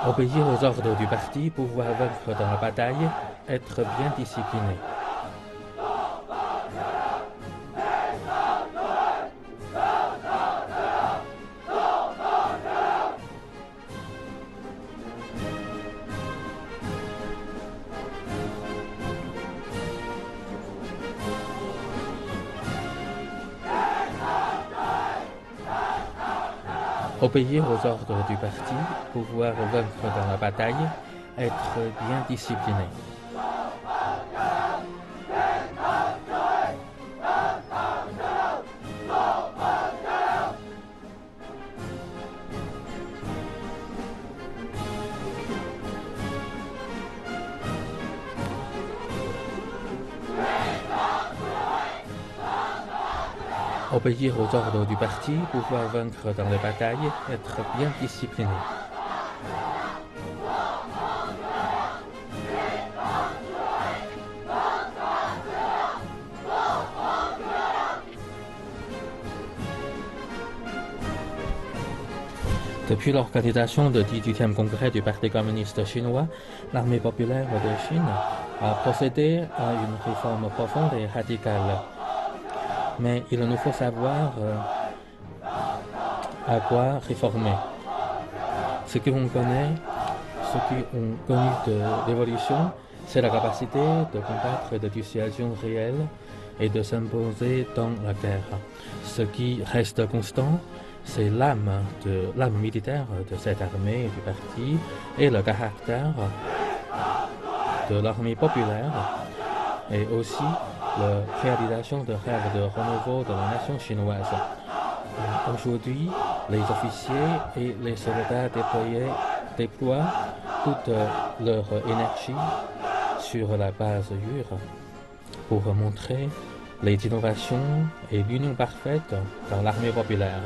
Obéir aux ordres du parti, pouvoir vaincre dans la bataille, être bien discipliné. Obéir aux ordres du parti, pouvoir vaincre dans la bataille, être bien discipliné. Obéir aux ordres du parti, pouvoir vaincre dans les batailles, être bien discipliné. Depuis l'organisation du 18e congrès du Parti communiste chinois, l'armée populaire de Chine a procédé à une réforme profonde et radicale. Mais il nous faut savoir à quoi réformer. Ce qu'on connaît, ceux qui ont connu de l'évolution, c'est la capacité de combattre des situations réelles et de s'imposer dans la guerre. Ce qui reste constant, c'est l'âme militaire de cette armée du parti et le caractère de l'armée populaire et aussi la réalisation de rêves de renouveau de la nation chinoise. Aujourd'hui, les officiers et les soldats déploient toute leur énergie sur la base Ur pour montrer les innovations et l'union parfaite dans l'armée populaire.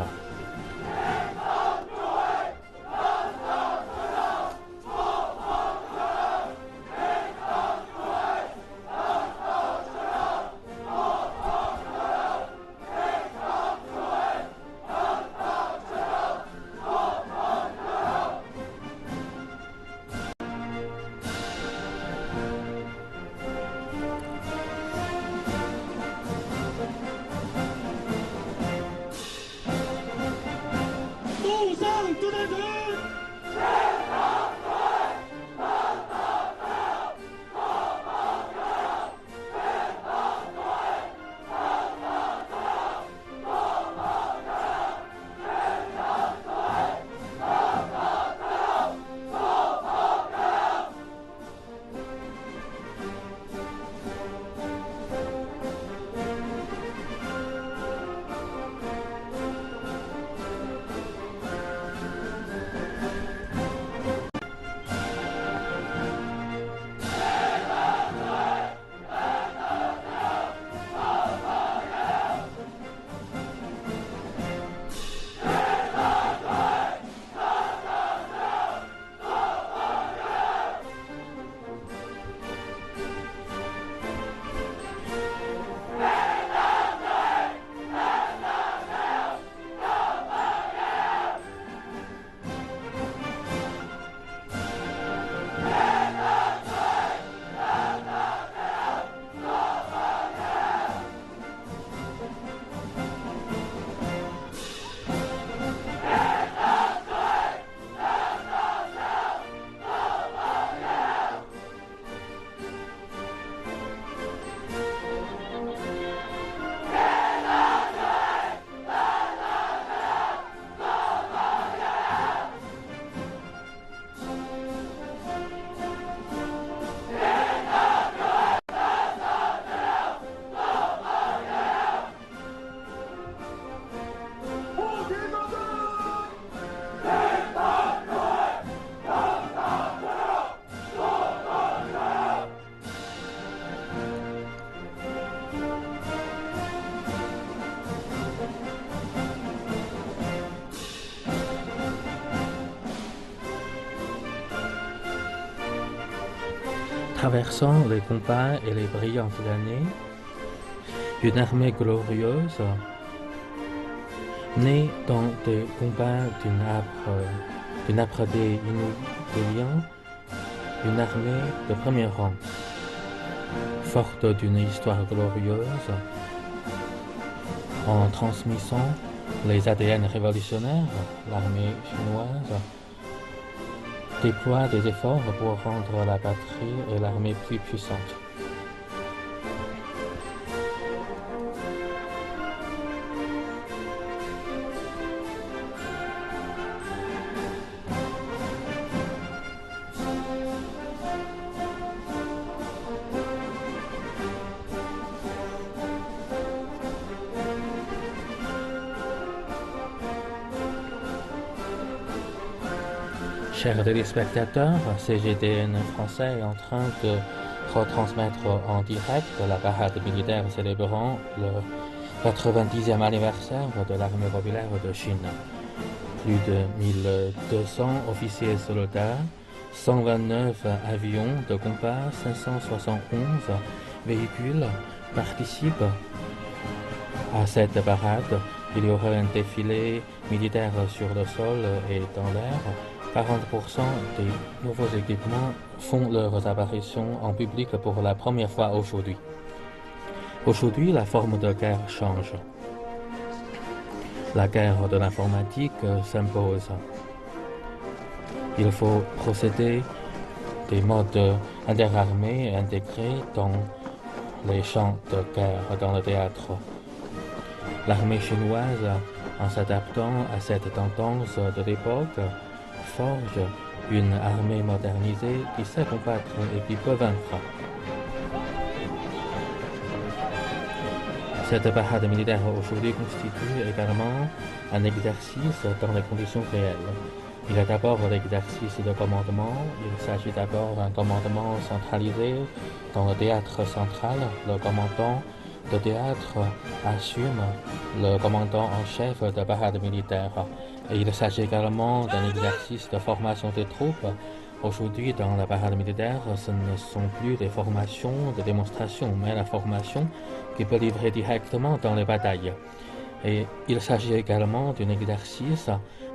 traversant les combats et les brillantes années, une armée glorieuse, née dans des combats d'une âpre des liens, une armée de premier rang, forte d'une histoire glorieuse, en transmettant les ADN révolutionnaires, l'armée chinoise déploie des efforts pour rendre la patrie et l'armée plus puissantes. Chers téléspectateurs, CGTN français est en train de retransmettre en direct la parade militaire célébrant le 90e anniversaire de l'armée populaire de Chine. Plus de 1200 officiers et soldats, 129 avions de combat, 571 véhicules participent à cette parade. Il y aura un défilé militaire sur le sol et dans l'air. 40% des nouveaux équipements font leurs apparitions en public pour la première fois aujourd'hui. Aujourd'hui, la forme de guerre change. La guerre de l'informatique s'impose. Il faut procéder des modes interarmés intégrés dans les champs de guerre, dans le théâtre. L'armée chinoise, en s'adaptant à cette tendance de l'époque, forge une armée modernisée qui sait combattre et qui peut vaincre. Cette parade militaire aujourd'hui constitue également un exercice dans les conditions réelles. Il y a d'abord l'exercice de commandement. Il s'agit d'abord d'un commandement centralisé dans le théâtre central. Le commandant de théâtre assume le commandant en chef de parade militaire. Et il s'agit également d'un exercice de formation des troupes. Aujourd'hui, dans la parade militaire, ce ne sont plus des formations de démonstration, mais la formation qui peut livrer directement dans les batailles. Et il s'agit également d'un exercice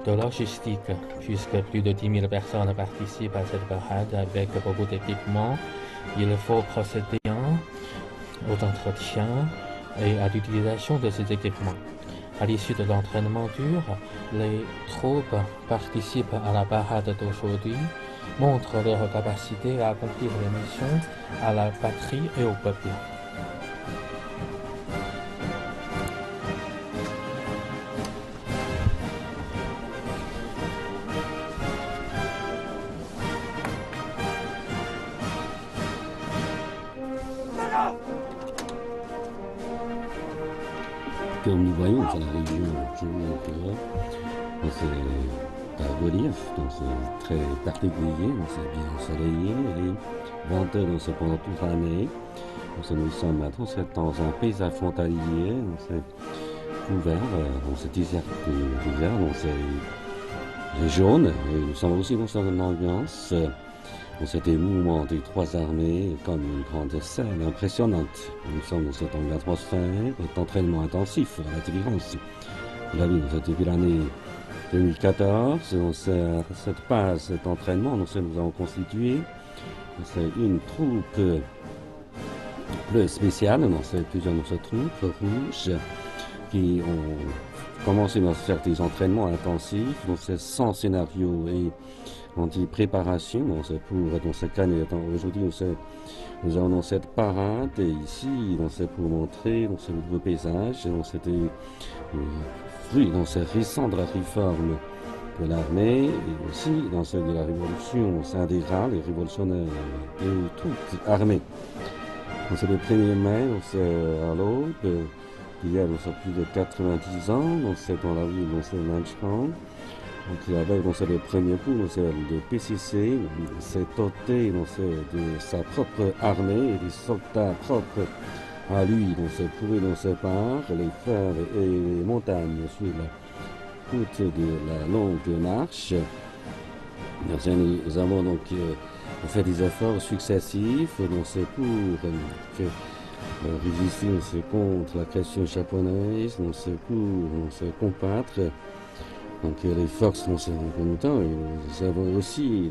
de logistique, puisque plus de 10 000 personnes participent à cette parade avec beaucoup d'équipements. Il faut procéder aux entretiens et à l'utilisation de ces équipements. À l'issue de l'entraînement dur, les troupes participent à la parade d'aujourd'hui, montrent leur capacité à accomplir les missions à la patrie et au peuple. Comme nous voyons, c'est la région c'est un relief, donc c'est très particulier, c'est bien ensoleillé et venteux pendant toute l'année. Nous sommes maintenant dans un paysage frontalier, c'est couvert, c'est désert, donc c'est jaune, et nous sommes aussi dans une ambiance. C'est des mouvements des trois armées comme une grande scène impressionnante. Nous sommes dans une atmosphère d'entraînement intensif, à la différence. Vous l'avez vu, depuis l'année 2014, cette base d'entraînement, nous avons constitué une troupe plus spéciale, plusieurs troupes rouges qui ont commencé à faire des entraînements intensifs, sans scénario et anti-préparation. Dans ce cas, aujourd'hui, nous avons cette parade ici, c'est pour montrer ce nouveau paysage, fruit dans ces récents de la réforme de l'armée et aussi dans celle de la révolution intégrale et révolutionnaire de toute armée. C'est le 1er mai, à l'aube, il y a plus de 90 ans, dans la ville de Nanchang. C'est le premier coup, le PCC s'est doté de sa propre armée et des soldats propres à lui, pour les fers et les montagnes sur la route de la longue marche. Nous avons on fait des efforts successifs pour résister contre la question japonaise, pour combattre les forces en même temps. Et nous avons aussi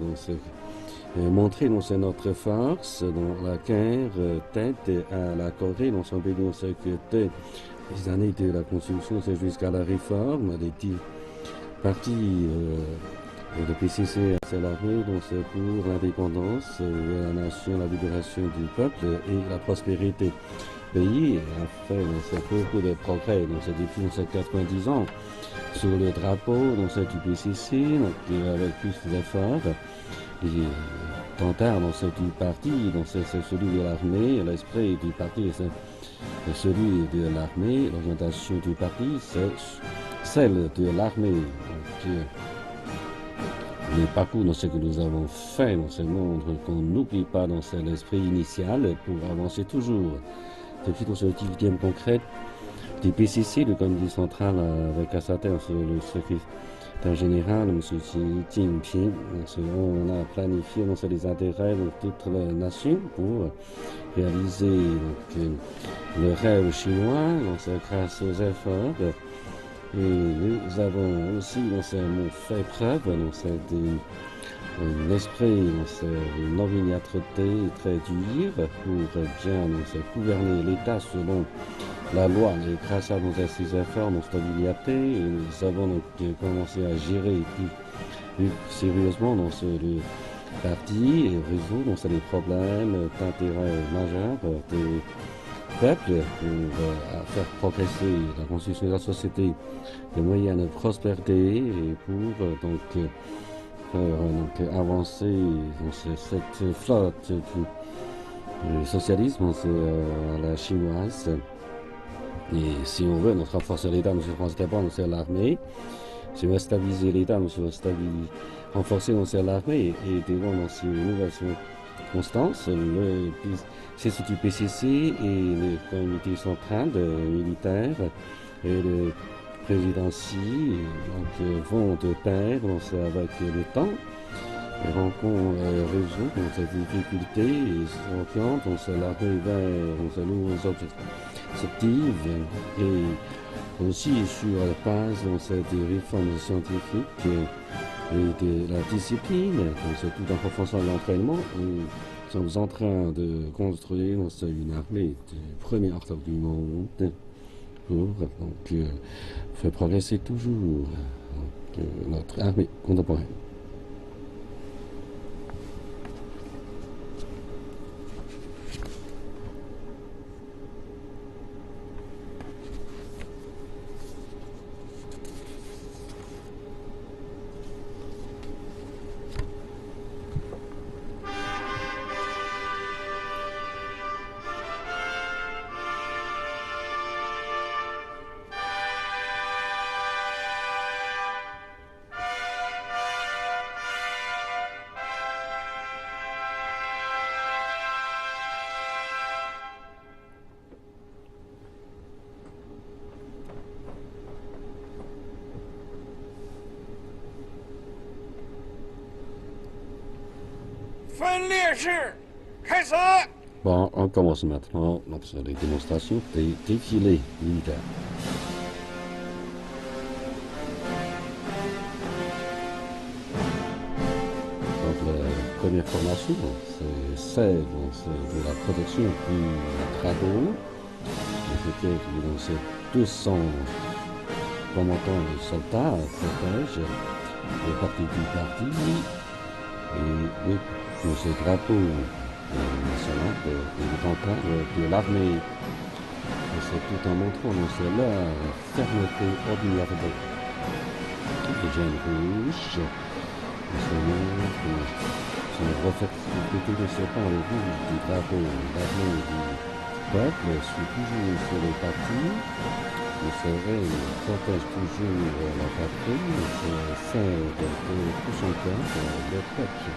montré notre force dans la guerre tête à la Corée, dans son pays, que les années de la Constitution jusqu'à la réforme, les partis le PCC, c'est l'armée, c'est pour l'indépendance de la nation, la libération du peuple et la prospérité. Le pays a fait beaucoup de progrès depuis 90 ans sur le drapeau du PCC, avec plus d'efforts. Les tentards du parti, c'est celui de l'armée, l'esprit du parti, c'est celui de l'armée, l'orientation du parti, c'est celle de l'armée. Le parcours dans ce que nous avons fait, montre qu'on n'oublie pas l'esprit initial pour avancer toujours. Depuis notre activité concrète du PCC, le comité central avec à sa tête le secrétaire général, M. Xi Jinping, on a planifié les intérêts de toute la nation pour réaliser le rêve chinois grâce aux efforts. Et nous avons aussi fait preuve d'un esprit, une opiniâtreté très dure pour bien gouverner l'État selon la loi. Et grâce à ces efforts, notre stabilité, et nous avons commencé à gérer plus sérieusement le parti et résoudre les problèmes d'intérêt majeur des peuples pour faire progresser la construction de la société de moyenne prospérité et pour faire avancer cette flotte du socialisme à la chinoise. Et si on veut, notre renforcer l'État, M. François Depend, c'est l'armée. Si on veut stabiliser l'État, M. renforcer l'armée et devant ces nouvelles circonstances, c'est ce du PCC et le comité central militaire et le présidentie vont de pair avec le temps et résoudre ces difficultés et s'orientent l'armée vers nouveaux objectifs et aussi sur la base des réformes scientifiques et de la discipline, tout en renforçant l'entraînement. Nous sommes en train de construire une armée de première du monde pour faire progresser toujours notre armée contemporaine. Bon, on commence maintenant les démonstrations des défilés militaires. Donc la première formation, c'est celle de la protection du drapeau. C'est 200 commandants et soldats protègent les parties du parti et ce drapeau national de l'armée. C'est tout en montrant leur fermeté ordinaire. Les jeunes rouges sont reflétés de ce pan le rouge du drapeau l'armée du peuple suit toujours sur les partis. Le soleil protège toujours la patrie, c'est de tout son cœur le peuple.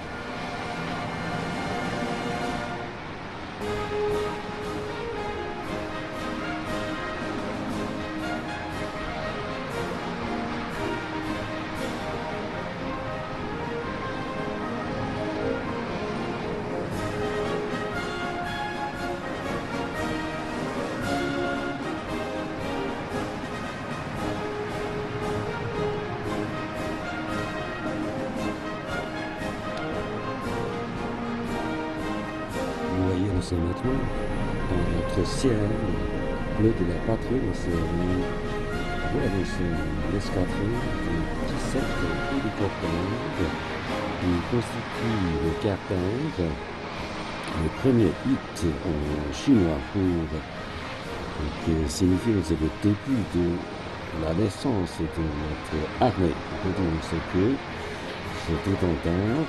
c'est maintenant dans notre ciel bleu de la patrie, voilà, c'est l'escadrille de 17 hélicoptères qui constitue le Carthage, le premier hit chinois qui signifie que c'est le début de la naissance de notre armée. Donc c'est que ce détenteur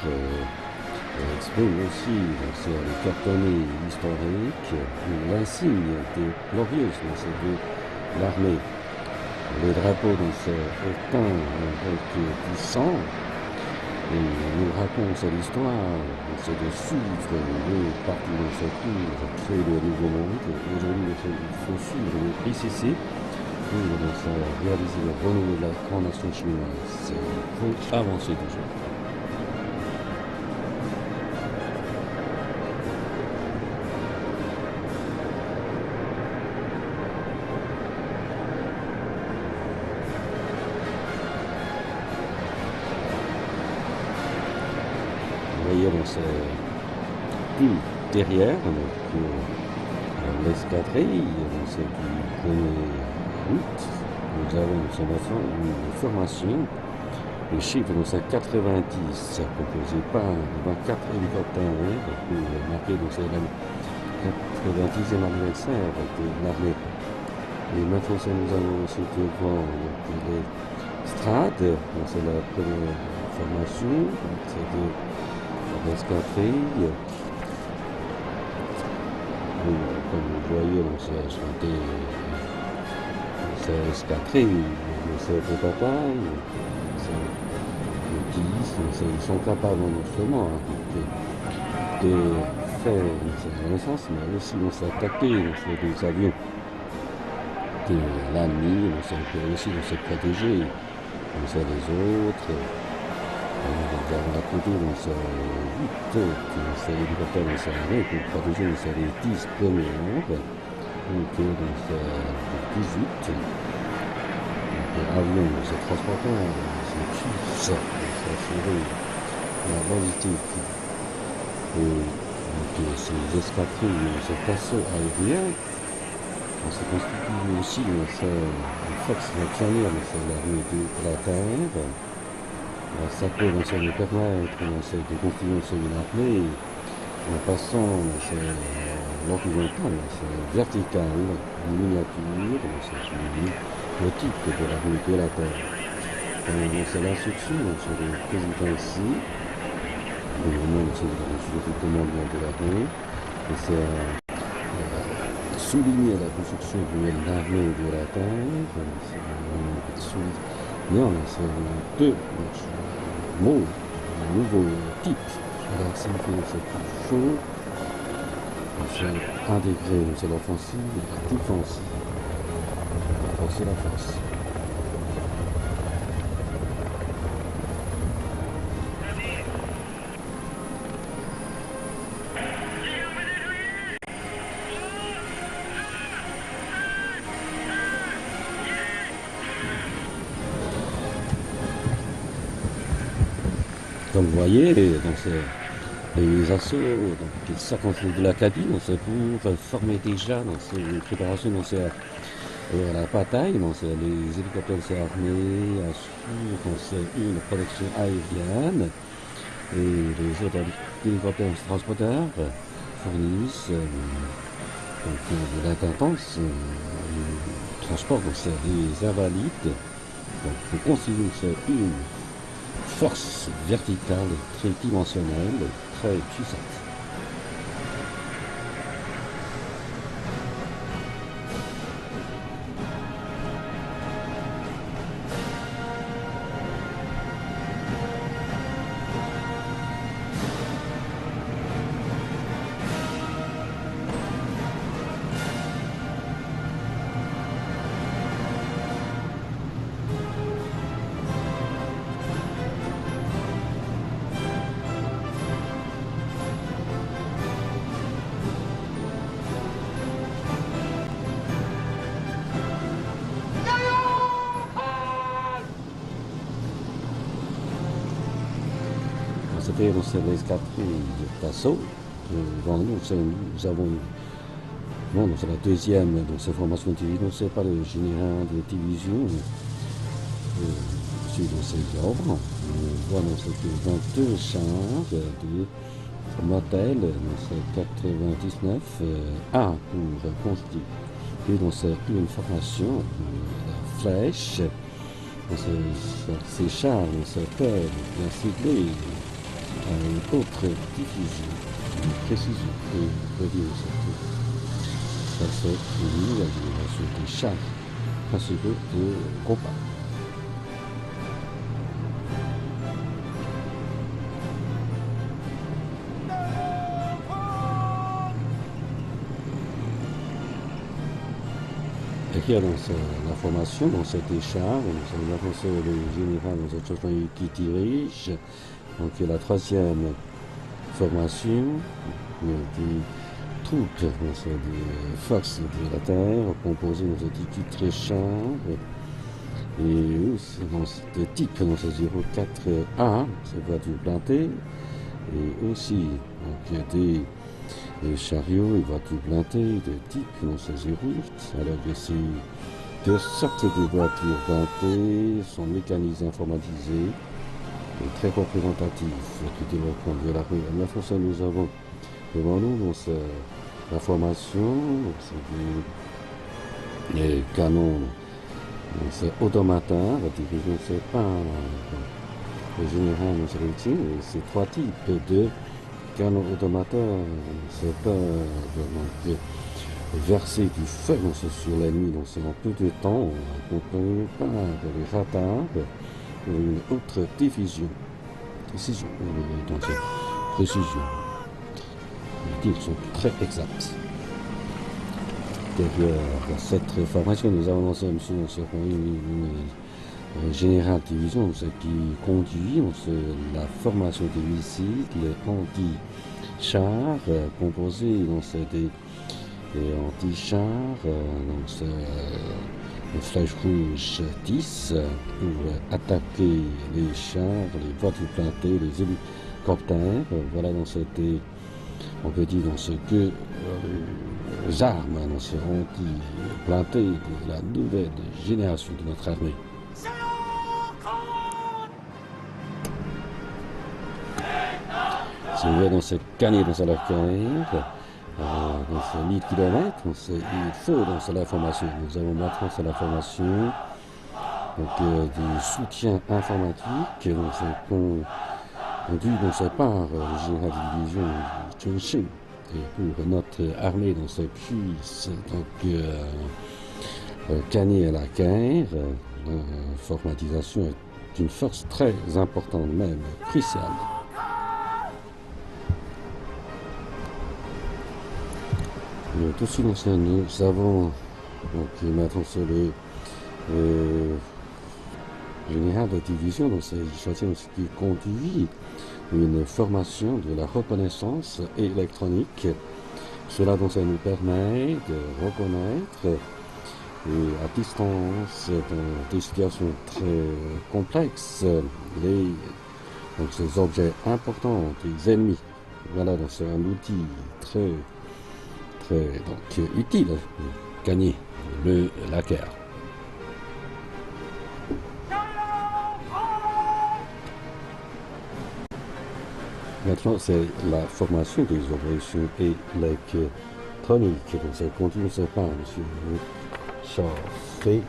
exprime aussi dans le cartonné historique l'insigne des glorieuses de l'armée. Le drapeau est peint avec du sang et nous raconte l'histoire, c'est de suivre le parti de ce cours, créer le nouveau monde. Aujourd'hui, il faut suivre le PCC pour réaliser le renouveau de la grande nation chinoise. Il faut avancer toujours. Tout derrière l'escadrille, c'est du 1er août. Nous avons une formation. Le chiffre c'est 90, composé par 24 hélicoptères pour marquer le 90e anniversaire de l'armée. Et maintenant, nous allons aussi devant les strades. C'est la première formation. C'est de l'escadrille. Comme vous voyez, c'est chanté, c'est escadrille, c'est de bataille, ils sont capables non seulement de faire une renaissance, mais aussi de s'attaquer des avions de l'ennemi, aussi de se protéger les autres. Nous avons raconté dans ce 8 hélicoptères dans ce armée pour protéger les 10 premières, donc dans ce 18 avions, ces transporteurs, ces chiffres, s'assurer la logistique et ces escadrilles, ces vaisseaux aériens. On se constitue aussi une force nationale, c'est l'armée de la terre. Ça peut nous permettre de construire une armée en passant l'horizontal, c'est vertical, une miniature, c'est le type de l'armée de la terre. C'est l'instruction sur le président ici, le nom c'est le commandement de l'armée, et c'est souligner la construction de l'armée de la terre, non, c'est deux mots, un nouveau type. Alors, c'est plus chaud, c'est intégré, c'est l'offensive et la défensive. La force et la force. Comme vous voyez, les assauts, les circonstances de la cabine, c'est pour former déjà dans ces préparations à la bataille, les hélicoptères armés assurent une protection aérienne et les autres hélicoptères transporteurs fournissent de l'intendance, transport les invalides. Donc, il faut construire une force verticale très dimensionnelle, très puissante. C'était l'escadrille d'assaut nous avons c'est la deuxième formation de division, c'est pas le général de division. Je suis dans ces ordres. On voit dans ces 22 chars de modèle, dans ce 99 A pour constituer dans une formation, la flèche. Ces chars peuvent bien cibler à une autre diffusion, une précision. Et redire ça c'est une nouvelle génération des chars principaux de combat. Et il y a dans la formation, dans cet char, nous avons le général qui dirige, donc la troisième formation des troupes, des forces de la terre, composées dans ce 18 chars, et dans ce type, dans ce 04A, ces voitures plantées, et aussi donc, des chariots et voitures plantées de type dans ce 08, alors que ces deux sortes de voitures plantées sont mécanisées informatisées et très représentatives du développement de la rue. À la fois, nous avons devant nous la formation, c'est des canons, c'est automata, dirigés c'est par le général Routier, et ces trois types de canons automata, c'est pas verser du feu sur l'ennemi en peu de temps, accompagné par des radars, une autre précision, donc précision. Les tirs sont très exacts. Derrière cette formation, nous avons lancé une générale division, ce qui conduit la formation des missiles anti-chars composés des anti-chars, une flèche rouge 10 pour attaquer les chars, les voitures plantées, les hélicoptères. Voilà dans cette, on peut dire dans ce que les armes seront plantées de la nouvelle génération de notre armée. Si on voit dans cette canée dans la carrière, dans ces 1000 km, il faut dans la formation. Nous avons maintenant la formation du soutien informatique conduit par le général de division Chun-Shin. Et pour notre armée puisse gagner la guerre, l'informatisation est une force très importante, même cruciale. Tout de suite, nous avons maintenant le général de division, ce qui conduit une formation de la reconnaissance électronique. Cela ça nous permet de reconnaître à distance, dans des situations très complexes, ces objets importants des ennemis. Voilà, c'est un outil très utile pour gagner la guerre. Maintenant, c'est la formation des opérations électroniques. Donc, ça continue par M. Charfait.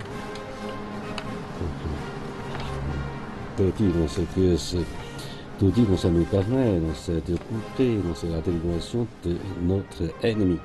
Tout dit, ça nous permet de couper la délégation de notre ennemi.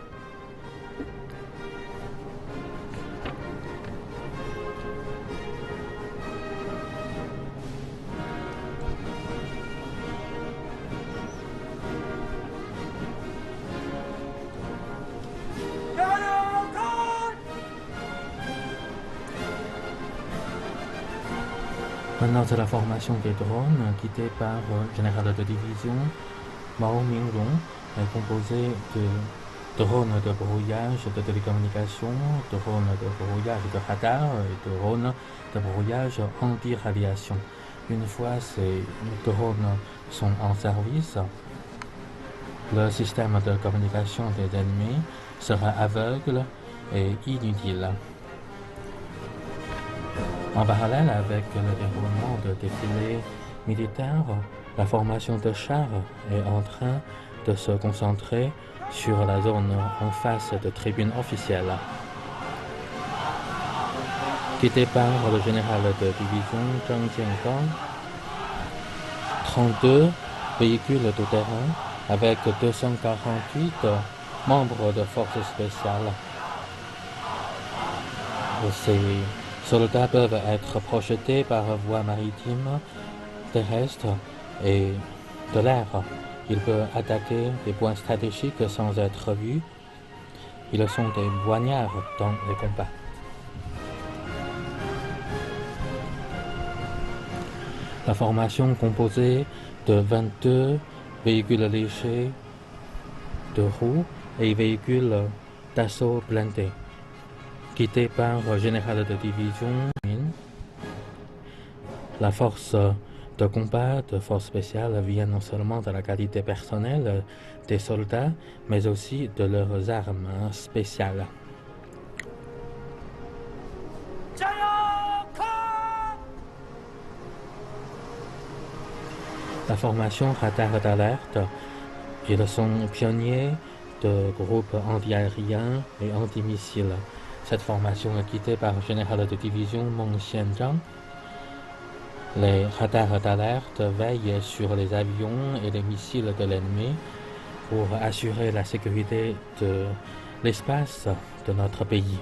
Maintenant, c'est la formation des drones guidée par le général de division Mao Mingrong, composée de drones de brouillage de télécommunication, drones de brouillage de radar et drones de brouillage anti-radiation. Une fois ces drones sont en service, Le système de communication des ennemis sera aveugle et inutile. En parallèle avec le déroulement de défilés militaires, la formation de chars est en train de se concentrer sur la zone en face de tribunes officielles. Guidé par le général de division Zhang Jiangang, 32 véhicules tout-terrain avec 248 membres de forces spéciales. Ces soldats peuvent être projetés par voie maritime, terrestre et de l'air. Ils peuvent attaquer des points stratégiques sans être vus. Ils sont des poignards dans les combats. La formation composée de 22 véhicules légers de roues et véhicules d'assaut blindés, guidés par le général de division. La force de combat de force spéciale vient non seulement de la qualité personnelle des soldats, mais aussi de leurs armes spéciales. La formation radar d'alerte, ils sont pionniers de groupes anti-aériens et anti-missiles. Cette formation est guidée par le général de division Meng Xianzhang. Les radars d'alerte veillent sur les avions et les missiles de l'ennemi pour assurer la sécurité de l'espace de notre pays.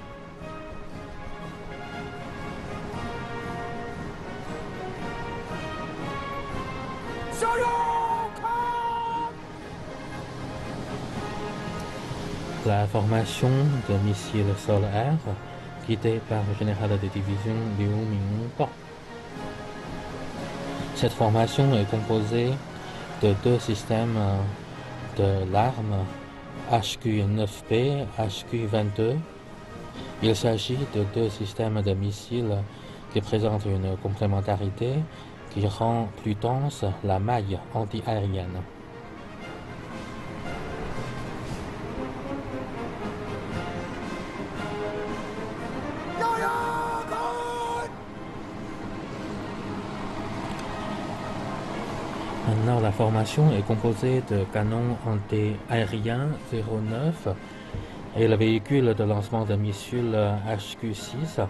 La formation de missiles sol-air, guidée par le général de division Liu Mingbo. Cette formation est composée de deux systèmes de l'arme HQ-9B, HQ-22. Il s'agit de deux systèmes de missiles qui présentent une complémentarité qui rend plus dense la maille anti-aérienne. Maintenant, la formation est composée de canons anti-aériens 09 et le véhicule de lancement de missiles HQ-6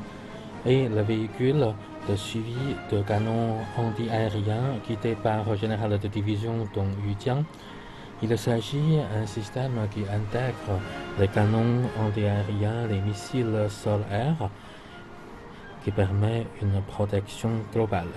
et le véhicule de suivi de canons anti-aériens guidé par le général de division Dong Yujiang. Il s'agit d'un système qui intègre les canons anti-aériens, les missiles sol-air, qui permet une protection globale.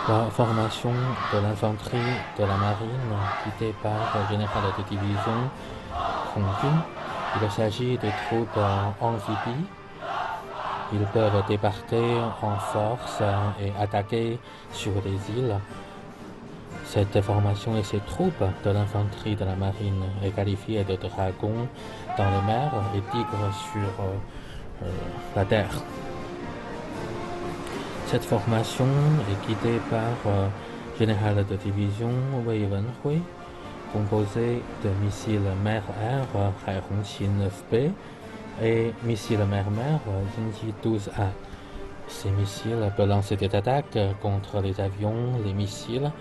La formation de l'infanterie de la marine, guidée par le général de division Hong Jun. Il s'agit de troupes amphibies. Ils peuvent débarquer en force et attaquer sur des îles. Cette formation et ces troupes de l'infanterie de la marine est qualifiée de dragons dans les mers et tigres sur la terre. Cette formation est guidée par général de division Wei Wenhui, composé de missiles mer-air Hai Hongqi 9B et missiles mer-mer Yingji 12A. Ces missiles peuvent lancer des attaques contre les avions, les missiles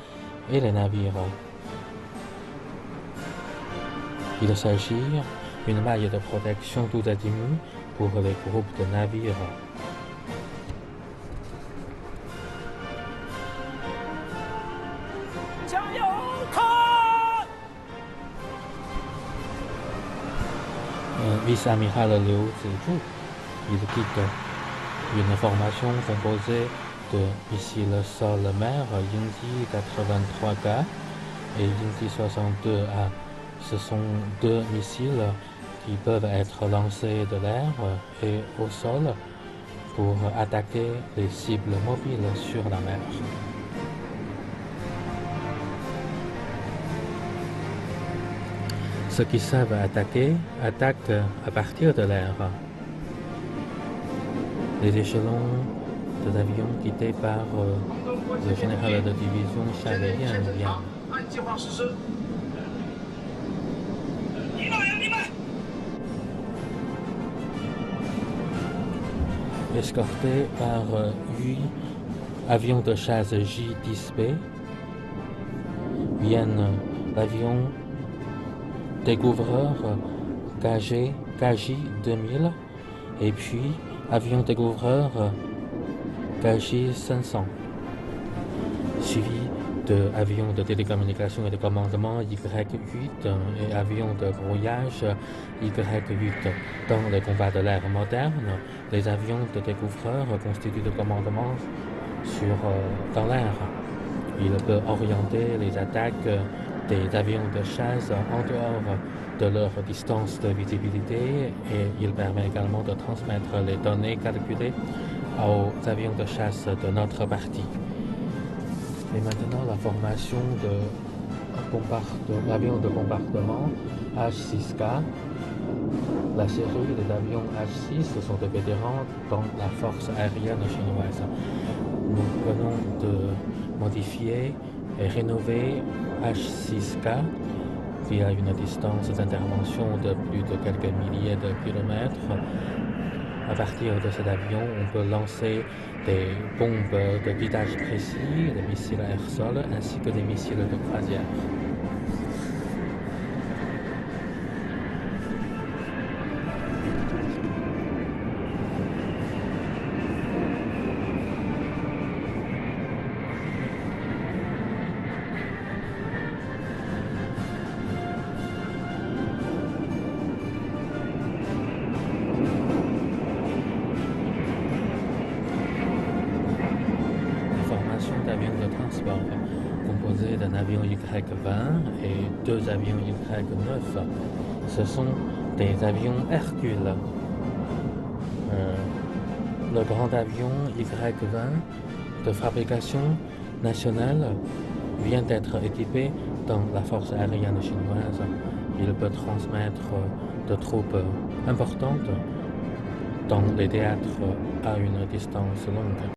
et les navires. Il s'agit d'une maille de protection tout azimut pour les groupes de navires. Vice-amiral Liu Zizhu, il quitte une formation composée de missiles sol-mer Yingji 83K et Yingji 62A. Ce sont deux missiles qui peuvent être lancés de l'air et au sol pour attaquer les cibles mobiles sur la mer. Ceux qui savent attaquer attaquent à partir de l'air. Les échelons des avions guidés par le général de division Charles Yan. Escortés par 8 avions de chasse J-10B, viennent l'avion découvreur KJ-2000 et puis avion découvreur KJ-500, suivi d'avions de télécommunication et de commandement Y-8 et avions de brouillage Y-8. Dans les combats de l'air moderne, les avions de découvreur constituent le commandement dans l'air. Il peut orienter les attaques des avions de chasse en dehors de leur distance de visibilité et il permet également de transmettre les données calculées aux avions de chasse de notre partie. Et maintenant, la formation de l'avion de compartiment H-6K. La série des avions H-6 sont des vétérans dans la force aérienne chinoise. Nous venons de modifier et rénover H-6K qui a une distance d'intervention de plus de quelques milliers de kilomètres. À partir de cet avion, on peut lancer des bombes de guidage précis, des missiles air-sol ainsi que des missiles de croisière. Composé d'un avion Y-20 et 2 avions Y-9. Ce sont des avions Hercule. Le grand avion Y-20 de fabrication nationale vient d'être équipé dans la force aérienne chinoise. Il peut transmettre de troupes importantes dans les théâtres à une distance longue.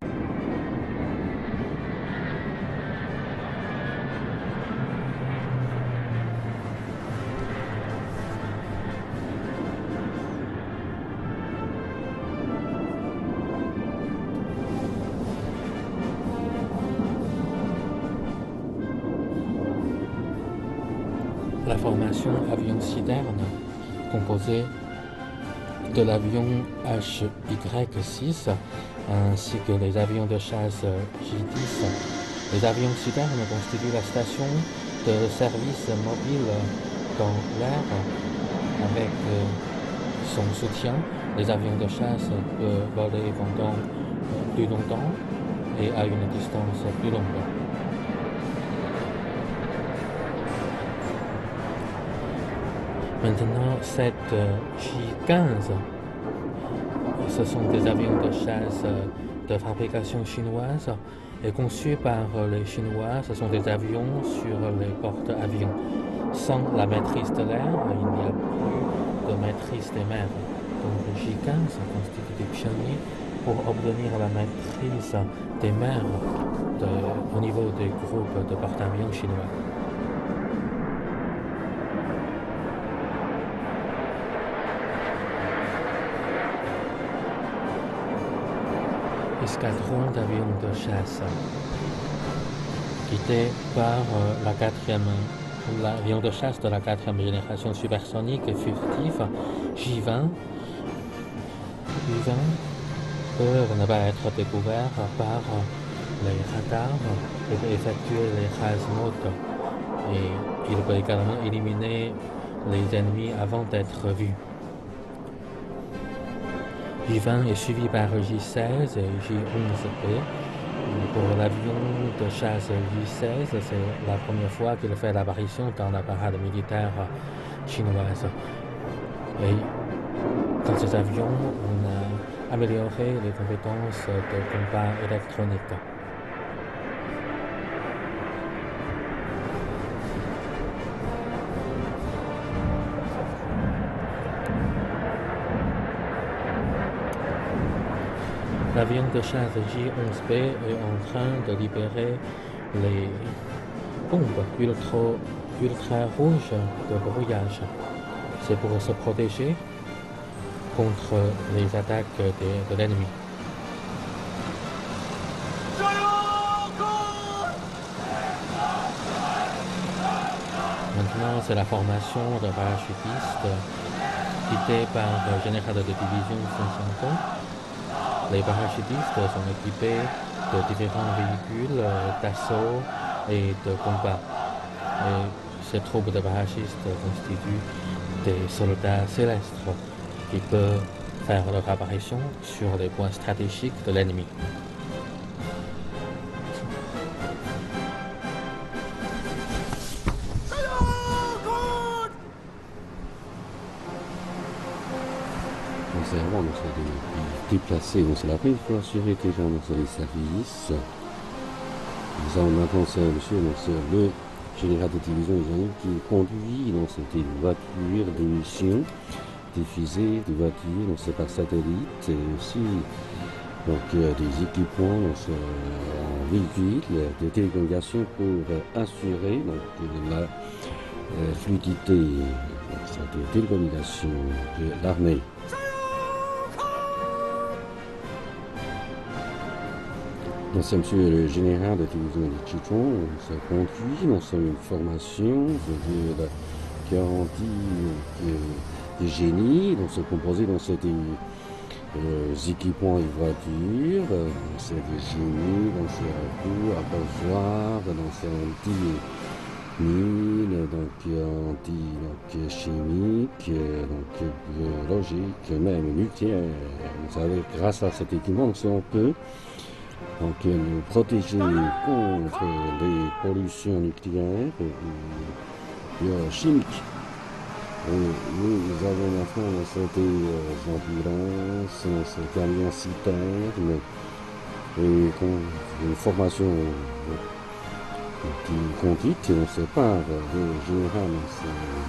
La formation avion-citerne, composée de l'avion HY-6 ainsi que les avions de chasse J-10. Les avions-citernes constituent la station de service mobile dans l'air. Avec son soutien, les avions de chasse peuvent voler pendant plus longtemps et à une distance plus longue. Maintenant, cette J-15, ce sont des avions de chasse de fabrication chinoise et conçus par les Chinois. Ce sont des avions sur les porte-avions. Sans la maîtrise de l'air, il n'y a plus de maîtrise des mers. Donc le J-15 constitue des pionniers pour obtenir la maîtrise des mers au niveau des groupes de porte-avions chinois. Escadron d'avions de chasse, guidé par l'avion de chasse de la 4e génération supersonique et furtif J-20. J-20 peuvent ne pas être découverts par les radars et peut effectuer les razmotes. Et il peut également éliminer les ennemis avant d'être vus. J-20 est suivi par J-16 et J-11B. Pour l'avion de chasse J-16, c'est la première fois qu'il fait l'apparition dans la parade militaire chinoise. Et dans ces avions, on a amélioré les compétences de combat électronique. L'avion de chasse J-11B est en train de libérer les bombes ultra rouges de brouillage. C'est pour se protéger contre les attaques de l'ennemi. Maintenant, c'est la formation de parachutistes guidée par le général de division Saint-Santon. Les parachutistes sont équipés de différents véhicules d'assaut et de combat. Et ces troupes de parachutistes constituent des soldats célestes qui peuvent faire leur apparition sur les points stratégiques de l'ennemi. Avant de déplacer, c'est la première fois assurer les gens dans les services. Nous avons maintenant le général de division qui conduit dans cette voiture de mission, des fusées, des voitures, par satellite, et aussi des équipements en véhicule, des télécommunications pour assurer la fluidité des télécommunications de l'armée. C'est monsieur le général de division de Chichon, ça conduit dans une formation de la garantie des génies, donc c'est composé dans ces équipements et voitures, c'est des génies, dans ces à abattoirs, dans ces anti-mines, donc anti-chimiques, donc biologiques, même nucléaires. Vous savez, grâce à cet équipement, on peut nous protéger contre les pollutions nucléaires et biochimiques. Nous avons maintenant des ambulances, ces camions citernes et une formation qui conduite par le général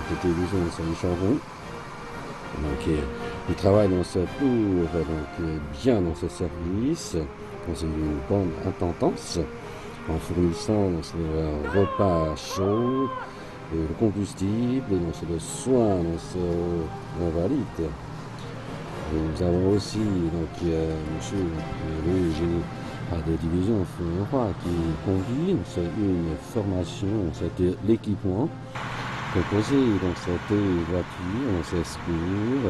de télévision de Charon. Il travaille bien dans ce service. C'est une bonne intendance en fournissant le repas chaud, le combustible, le soin invalide. Nous avons aussi monsieur le général de division Fouroy qui conduit une formation, c'était l'équipement composé dans cette voiture, dans ces secours.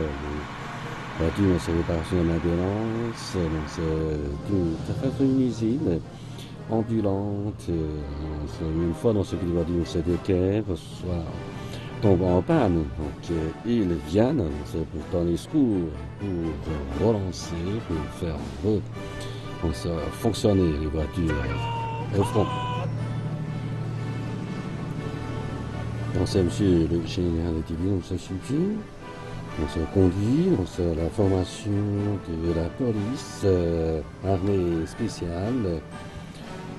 C'est réparation de l'ambulance, c'est une usine ambulante. Une fois dans ce qu'il va dire, c'est des caves, soit tombant en panne. Donc, ils viennent pour donner secours, pour relancer, pour faire fonctionner les voitures au front. Donc, c'est monsieur le général de division, ça suffit. On se conduit, la formation de la police armée spéciale.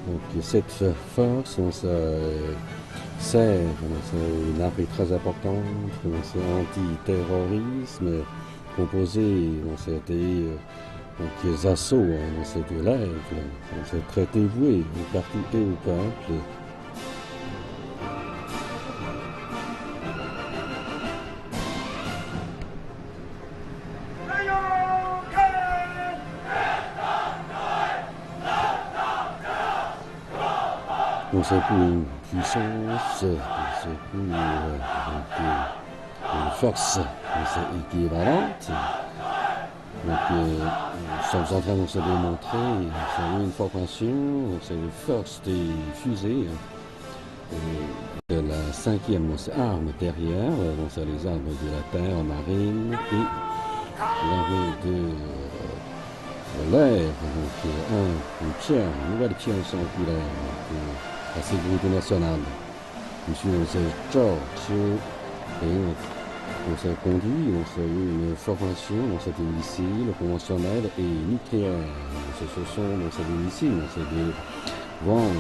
Donc cette force, sert une armée très importante, c'est anti-terrorisme, composé des assauts, c'est de l'aide, c'est très dévoué au parti et au peuple. Donc c'est pour une puissance, c'est pour une force équivalente. Donc nous sommes en train de se démontrer, c'est une formation, c'est une force des fusées. La cinquième arme derrière, c'est les armes de la terre, marine et l'armée de l'air, une nouvelle pierre angulaire pour la sécurité nationale. Monsieur George on s'est conduit, on s'est eu une formation dans cette missile conventionnelle et nucléaire. Ce sont des missiles, c'est des vents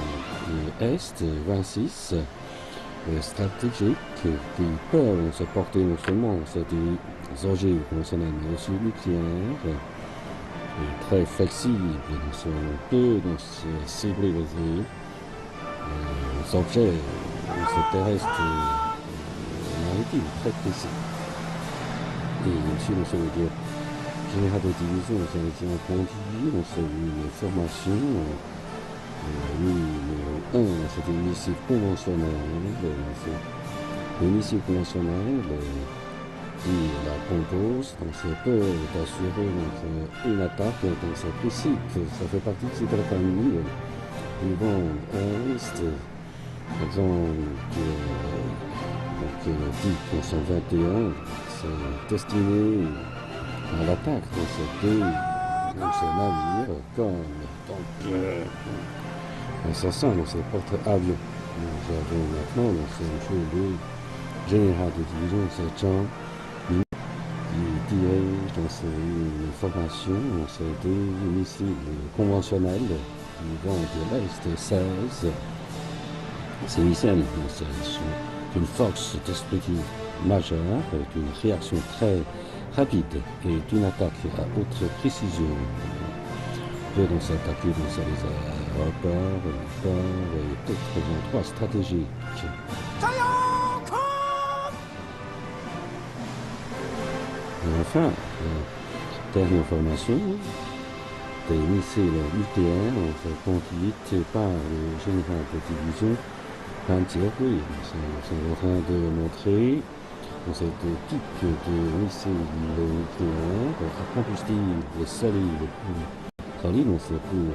Est 26 stratégiques qui peuvent se porter non seulement des objets conventionnels mais aussi nucléaires. très flexible, donc on peut cibler les objets terrestres maritimes très précis. Et ici, on se veut dire général de division, c'est un conduit, on se une formation. Numéro 1, c'est une mission conventionnelle. Une mission conventionnelle qui la compose, donc c'est peu d'assurer une attaque, donc c'est précis que ça fait partie de la famille du vent Est, par exemple, type 121, c'est destiné à l'attaque de ces deux navires, comme en ce sens, c'est porte-avions. Nous avons maintenant, c'est le général de division, c'est Jean qui dirige une formation, c'est des missiles conventionnels du vent de l'Est 16. Ces missiles sont une force destructive majeure, avec une réaction très rapide et une attaque à haute précision. On peut s'attaquer dans les aéroports, les ports et d'autres endroits stratégiques. Et enfin, dernière formation, des missiles UTR conduites par le général de division Han Jie-hui. C'est en train de montrer ce type de missiles nucléaires à combustible solide. Solide, c'est pour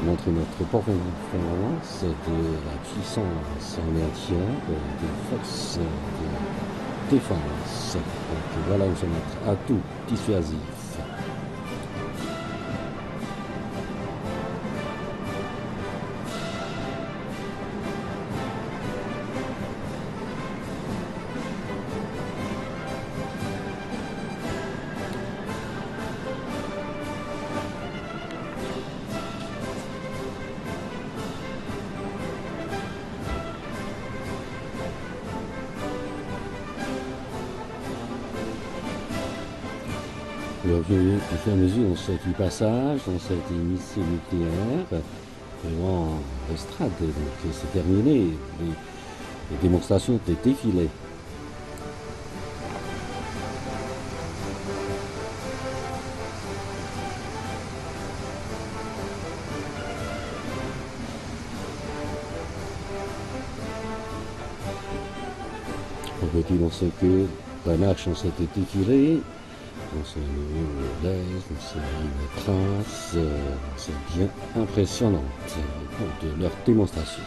montrer notre performance de la puissance en matière des forces de défense. Donc voilà, c'est notre atout dissuasif. Au fur et à mesure, on fait du passage, on fait des missiles nucléaires, vraiment l'estrade, donc c'est terminé, les démonstrations des défilés. On peut dire que la marche, on s'est défilé. C'est une trace, c'est bien impressionnant de leur démonstration.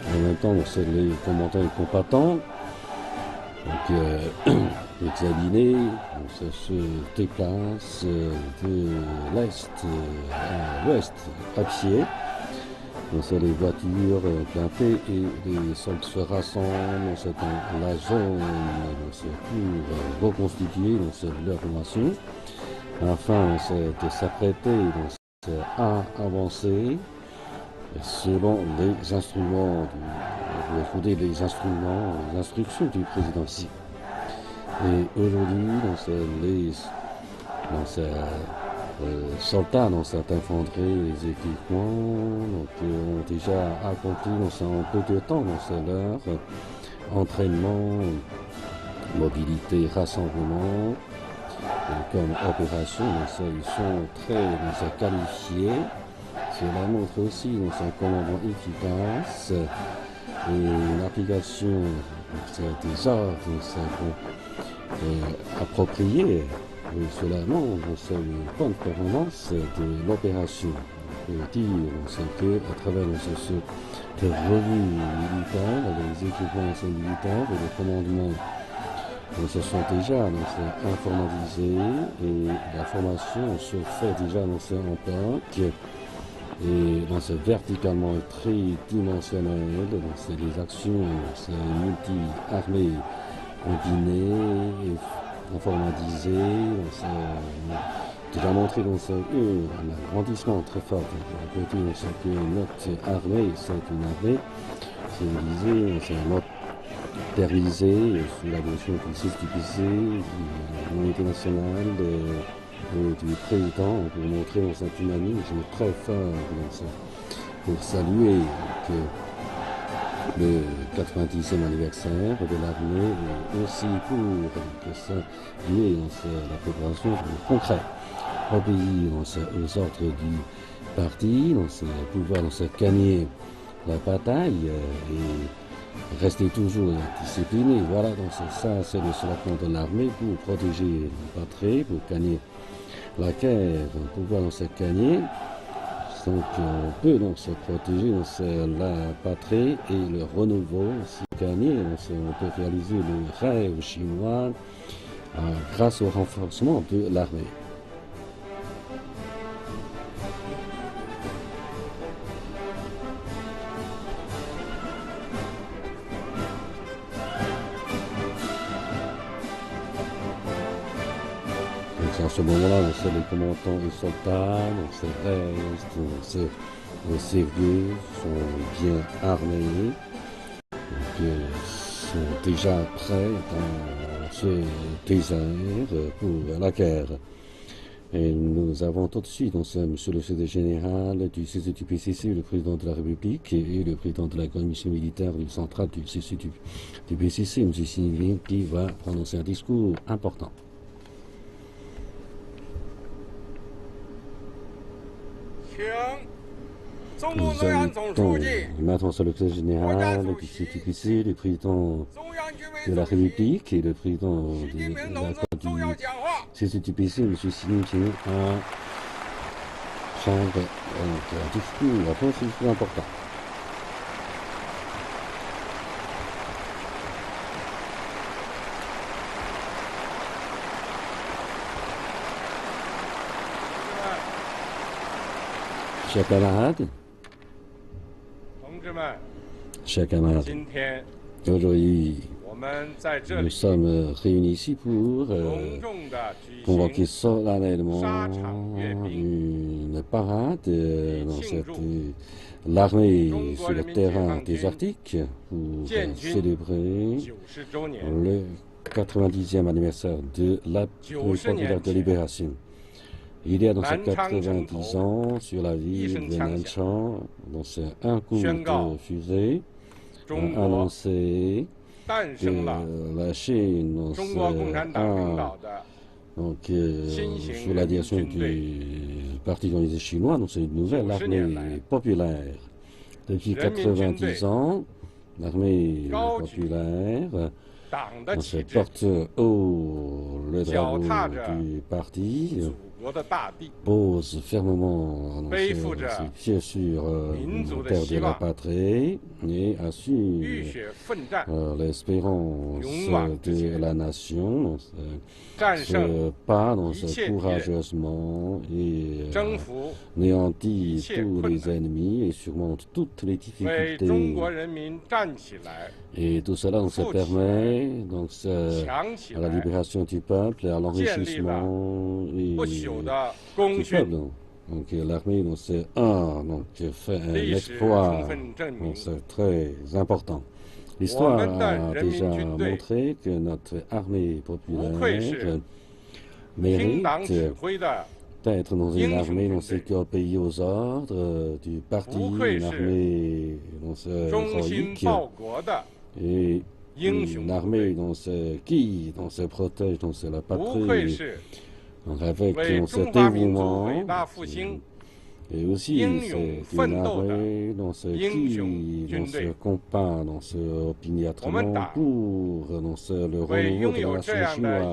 En même temps, c'est les commandants et combattants, donc examinés, ça se déplace de l'est à l'ouest à pied. C'est les voitures plantées et les soldats se rassemblent dans la zone pour reconstituer leur formation afin de s'apprêter à avancer selon les instruments, les instructions du président Xi. Et aujourd'hui, les soldats dans cette infanterie, les équipements ont déjà accompli en peu de temps leur entraînement, mobilité, rassemblement, comme opération. Ils sont très qualifiés. Cela montre aussi un commandement efficace et une application des ordres appropriés. Et cela montre une bonne performance de l'opération. On peut dire qu'à travers cette revue militaire, les équipements militaires et le commandement se sont déjà informatisés et la formation se fait déjà en bloc et verticalement tridimensionnel. C'est des actions multi-armées combinées et informatisé, on s'est déjà montré un agrandissement très fort. On peut dire que notre armée, c'est une armée civilisée, c'est supervisé sous la direction du CSTPC, de l'unité nationale, du président, pour montrer dans cet humanisme très fort, pour saluer que le 90e anniversaire de l'armée et aussi pour saluer la préparation concrète obéir aux ordres du parti, pouvoir gagner la bataille et rester toujours discipliné. Voilà, donc ça c'est le slogan de l'armée pour protéger la patrie, pour gagner la guerre, pouvoir gagner. Donc on peut se protéger la patrie et le renouveau, gagner, on peut réaliser le rêve chinois grâce au renforcement de l'armée. À ce moment-là, les commandants et soldats, restent, sérieux, sont bien armés, sont déjà prêts dans ce désert pour la guerre. Et nous avons tout de suite, monsieur le secrétaire général du CCTPCC, le président de la République et le président de la commission militaire centrale du CCTPCC, M. Xi Jinping, qui va prononcer un discours important. Nous invitons maintenant le secrétaire général du CCTPC, le président de la République et le président du CCTPC, M. Xi Jinping, à prendre un discours important. Chers camarades, aujourd'hui, nous sommes réunis ici pour convoquer solennellement une parade dans l'armée sur le terrain des Arctiques pour célébrer le 90e anniversaire de la populaire de libération. Il y a dans ces 90 ans, sur la ville de Nanchang, un coup de fusée a annoncé que la Chine sous la direction du Parti communiste chinois, c'est une nouvelle armée populaire. Depuis 90 ans, l'armée populaire porte haut le drapeau du parti, pose fermement ses pieds sur la terre de la patrie et assure l'espérance de la nation, se bat courageusement et néantit tous les ennemis et surmonte toutes les difficultés. Et tout cela nous permet à la libération du peuple, à l'enrichissement du peuple. Donc l'armée fait un exploit très important. L'histoire a déjà montré que notre armée populaire mérite d'être dans une armée qui obéit aux ordres du parti, une armée héroïque et une armée qui protège la patrie avec ce dévouement. Et aussi, c'est une armée qui combat opiniâtrement pour le renouveau de la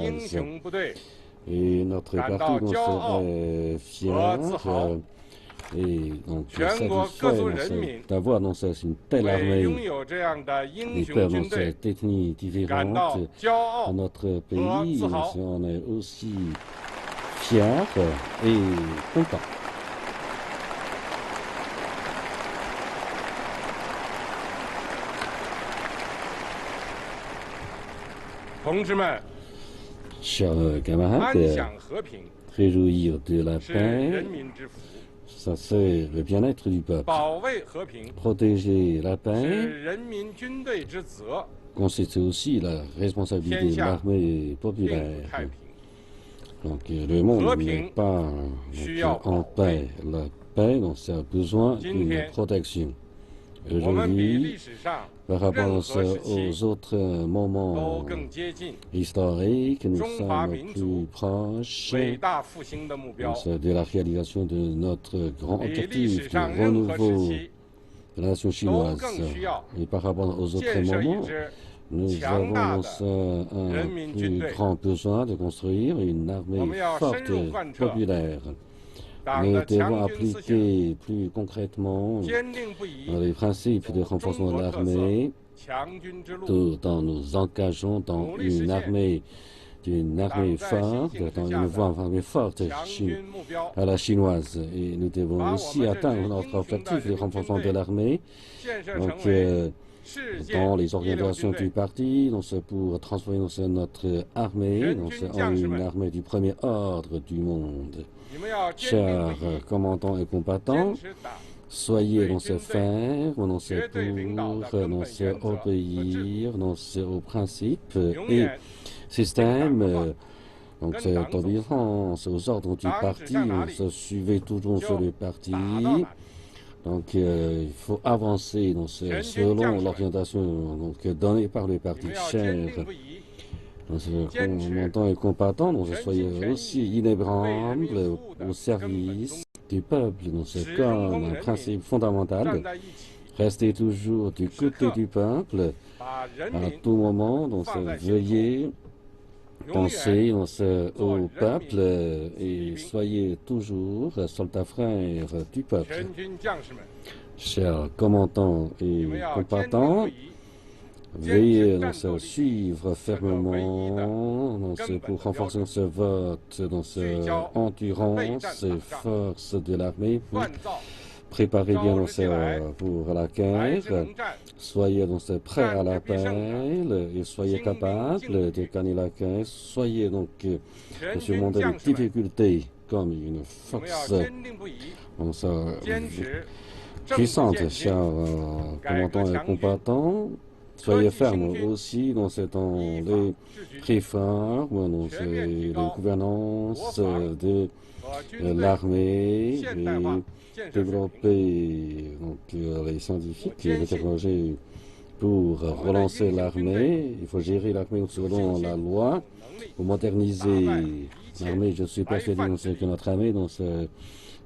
nation chinoise. Et notre parti est fier et donc satisfait d'avoir une telle armée. Des peuples d'ethnies différentes dans notre pays, on est aussi fiers et contents. Chers camarades, réjouir de la paix, ça c'est le bien-être du peuple. Protéger la paix, constitue aussi la responsabilité de l'armée populaire. Donc le monde n'est pas en paix. La paix, donc, ça a besoin d'une protection. Aujourd'hui, par rapport aux autres moments historiques, nous sommes plus proches de la réalisation de notre grand objectif de renouveau de la nation chinoise. Et par rapport aux autres moments, nous avons un plus grand besoin de construire une armée forte, populaire. Nous devons appliquer plus concrètement les principes de renforcement de l'armée tout en nous engageant dans une armée forte, dans une voie armée forte à la chinoise. Et nous devons aussi atteindre notre objectif de renforcement de l'armée. Donc, dans les organisations du parti, pour transformer notre armée en une armée du premier ordre du monde. Chers commandants et combattants, soyez fermes, pour obéir aux principes et systèmes, d'obéissance aux ordres du parti, suivez toujours sur le parti. Donc, il faut avancer selon l'orientation donnée par le parti. Chers commandants et combattants, soyez aussi inébranlables au service du peuple. C'est comme un principe fondamental. Restez toujours du côté du peuple à tout moment. Veuillez penser au peuple et soyez toujours soldats frères du peuple. Chers commandants et combattants, veuillez suivre fermement pour renforcer ce vote, endurance et force de l'armée pour préparer bien pour la guerre. Soyez prêts à l'appel et soyez capables de gagner la guerre. Soyez de surmonter les difficultés comme une force puissante, chers commandants et combattants. Soyez fermes aussi dans les réformes, les gouvernances de l'armée et développer les scientifiques et les technologies pour relancer l'armée. Il faut gérer l'armée selon la loi, pour moderniser l'armée. Je suis persuadé que notre armée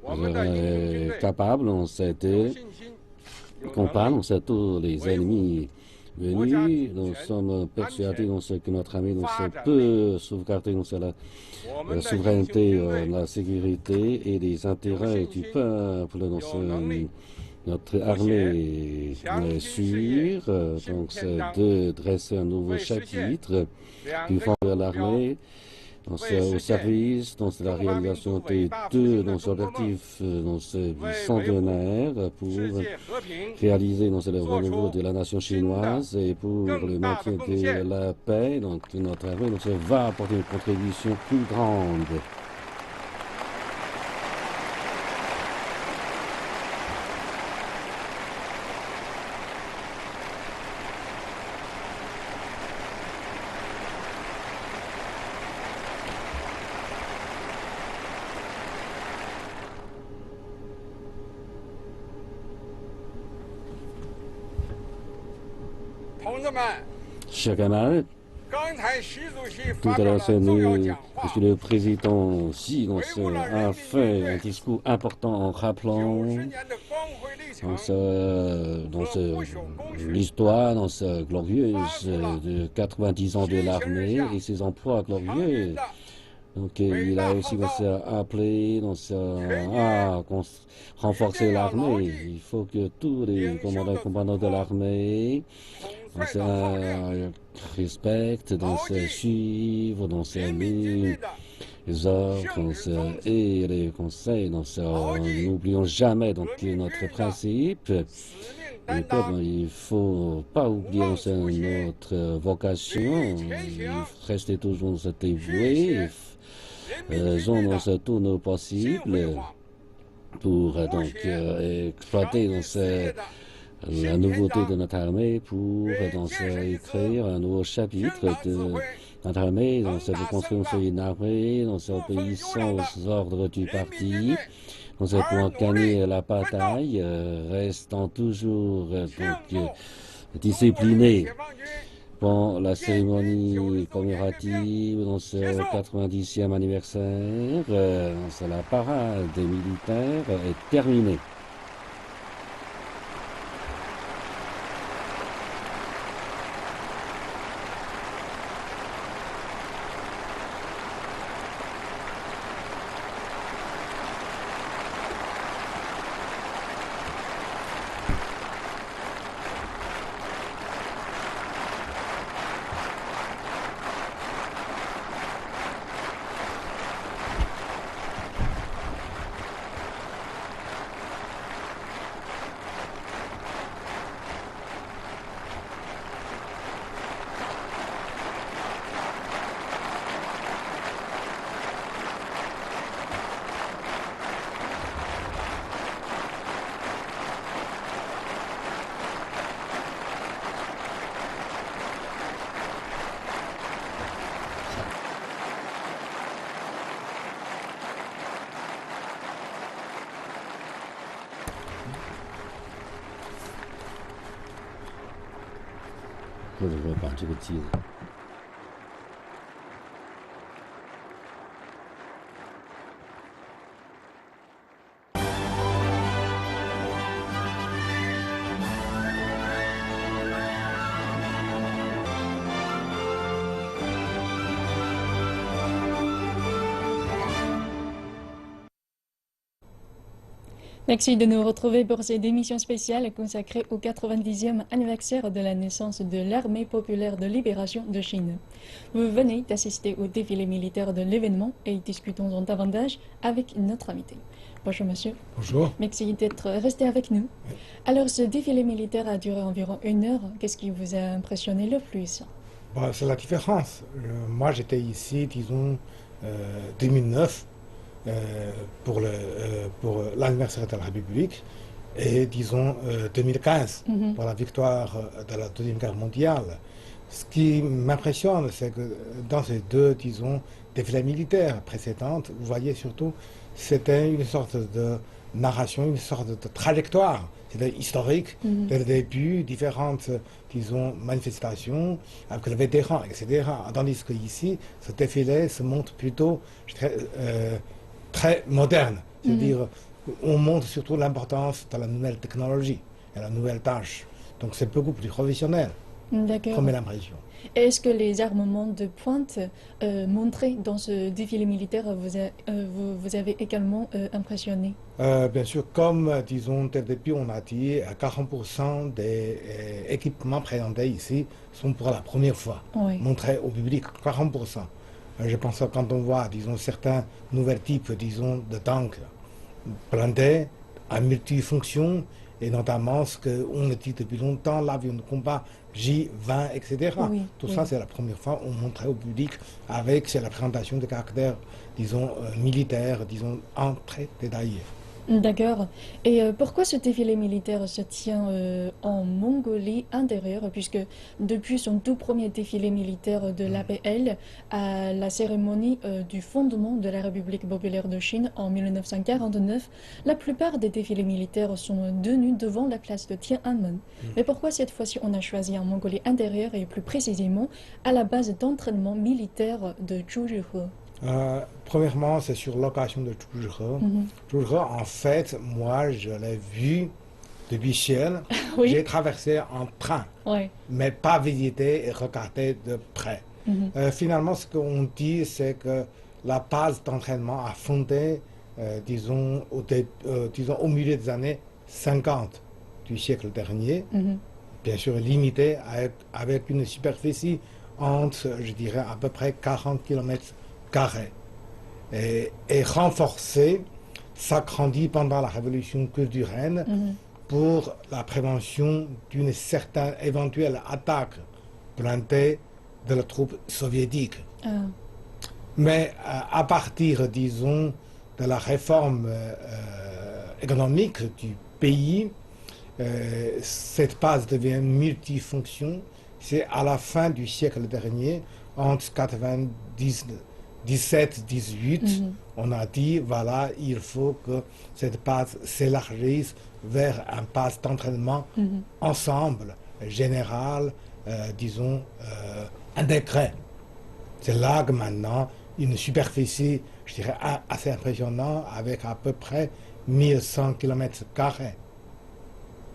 est capable de combattre tous les ennemis venus. Nous sommes persuadés que notre armée peut sauvegarder la souveraineté, la sécurité et les intérêts du peuple. Notre armée est sûre, c'est de dresser un nouveau chapitre du fond de l'armée au service de la réalisation des deux objectifs centenaires pour réaliser le renouveau de la nation chinoise et pour le maintien de la paix. Donc notre armée va apporter une contribution plus grande. Chers camarades, tout à l'heure, Monsieur le Président Xi a fait un discours important en rappelant l'histoire glorieuse de 90 ans de l'armée et ses emplois glorieux. Donc, il a aussi appelé à renforcer l'armée. Il faut que tous les commandants et commandantes de l'armée respectent, suivent les ordres et les conseils. N'oublions jamais notre principe. Il ne faut pas oublier notre vocation. Rester toujours dévoués. Faisons tout nos possibles pour exploiter la nouveauté de notre armée pour donc, écrire un nouveau chapitre de notre armée. Donc, c'est pour construire une armée, donc, obéissant aux ordres du parti. Donc, c'est pour gagner la bataille, restant toujours discipliné. Bon, la cérémonie commémorative dans ce 90e anniversaire, la parade des militaires est terminée.或者说把这个记子。Merci de nous retrouver pour cette émission spéciale consacrée au 90e anniversaire de la naissance de l'Armée populaire de libération de Chine. Vous venez d'assister au défilé militaire de l'événement et discutons davantage avec notre invité. Bonjour monsieur. Bonjour. Merci d'être resté avec nous. Alors ce défilé militaire a duré environ 1 heure. Qu'est-ce qui vous a impressionné le plus? C'est la différence. Moi j'étais ici, disons, 2009. Pour l'anniversaire de la République et disons 2015 pour la victoire de la Deuxième Guerre mondiale. Ce qui m'impressionne, c'est que dans ces deux, disons, défilés militaires précédentes, vous voyez surtout, c'était une sorte de narration, une sorte de trajectoire, c'était historique, dès le début, différentes, disons, manifestations avec les vétérans, etc. Tandis qu'ici, ce défilé se montre plutôt, très moderne, c'est-à-dire on montre surtout l'importance de la nouvelle technologie et la nouvelle tâche. Donc c'est beaucoup plus professionnel, comme l'impression. Est-ce que les armements de pointe montrés dans ce défilé militaire vous avez également impressionné? Bien sûr, comme disons dès le début on a dit, 40% des équipements présentés ici sont pour la première fois montrés au public, 40%. Je pense que quand on voit, disons, certains nouveaux types, disons, de tanks blindés à multifonctions, et notamment ce qu'on dit depuis longtemps, l'avion de combat J-20, etc. Tout ça, c'est la première fois qu'on montrait au public avec la présentation de caractères, disons, militaires, disons, en très détaillé. D'accord. Et pourquoi ce défilé militaire se tient en Mongolie intérieure, puisque depuis son tout premier défilé militaire de l'APL à la cérémonie du fondement de la République populaire de Chine en 1949, la plupart des défilés militaires sont tenus devant la place de Tiananmen. Mais pourquoi cette fois-ci on a choisi en Mongolie intérieure et plus précisément à la base d'entraînement militaire de Zhuzhihe? Premièrement, c'est sur l'occasion de Zhuzhihe. Zhuzhihe, en fait, moi, je l'ai vu depuis Xi'an. J'ai traversé en train, mais pas visité et regardé de près. Finalement, ce qu'on dit, c'est que la base d'entraînement a fondé, disons, au milieu des années 50 du siècle dernier. Bien sûr, limitée avec une superficie entre, je dirais, à peu près 40 km². Et renforcé, s'agrandit pendant la révolution culturelle pour la prévention d'une certaine éventuelle attaque blindée de la troupe soviétique. Mais à partir, disons, de la réforme économique du pays cette base devient multifonction. C'est à la fin du siècle dernier, entre 97-18, on a dit, voilà, il faut que cette base s'élargisse vers un base d'entraînement ensemble, général, disons, intégré. C'est là que maintenant, une superficie, je dirais, assez impressionnante, avec à peu près 1100 km².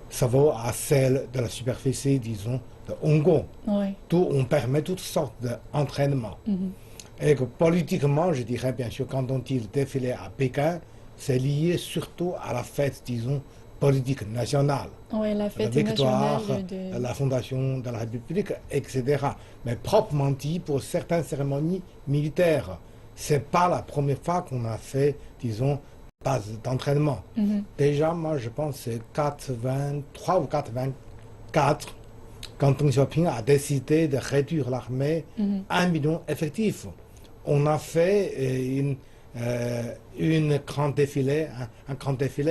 Ça vaut à celle de la superficie, disons, de Hong Kong. Oui. On permet toutes sortes d'entraînements. Et que politiquement, je dirais, bien sûr, quand on dit défilé à Pékin, c'est lié surtout à la fête, disons, politique nationale. Oui, la fête La victoire, nationale de... la fondation de la République, etc. Mais proprement dit, pour certaines cérémonies militaires, c'est pas la première fois qu'on a fait, disons, base d'entraînement. Déjà, moi, je pense que c'est 83 ou 84, quand Deng Xiaoping a décidé de réduire l'armée à 1 million effectif. On a fait un grand défilé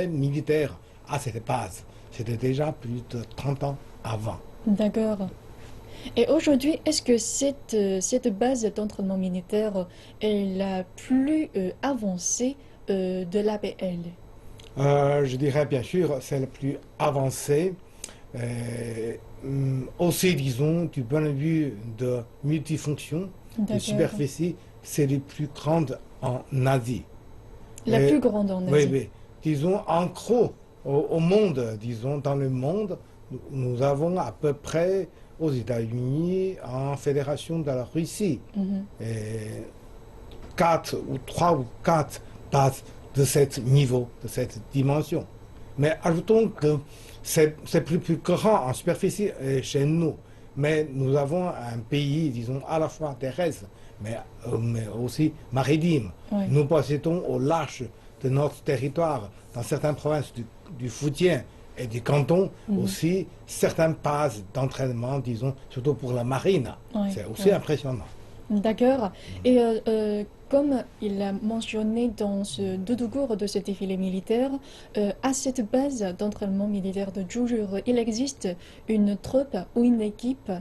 militaire à cette base. C'était déjà plus de 30 ans avant. D'accord. Et aujourd'hui, est-ce que cette base d'entraînement militaire est la plus avancée de l'APL? Je dirais bien sûr, c'est le plus avancé. Aussi, disons, du point de vue de multifonction, de superficie, c'est les plus grandes en Asie. La plus grande en Asie. Oui, oui. Disons, en gros, au monde, disons, dans le monde, nous avons à peu près aux États-Unis, en Fédération de la Russie, 3 ou 4 bases de ce niveau, de cette dimension. Mais ajoutons que c'est plus grand en superficie chez nous. Mais nous avons un pays, disons, à la fois terrestre, mais aussi maritime. Oui. Nous possédons au large de notre territoire, dans certaines provinces du Fujian et du Canton, aussi certaines bases d'entraînement, disons, surtout pour la marine. Oui. C'est aussi impressionnant. D'accord. Et comme il a mentionné dans ce doudou-cours de ce défilé militaire, à cette base d'entraînement militaire de Zhuzhou, il existe une troupe ou une équipe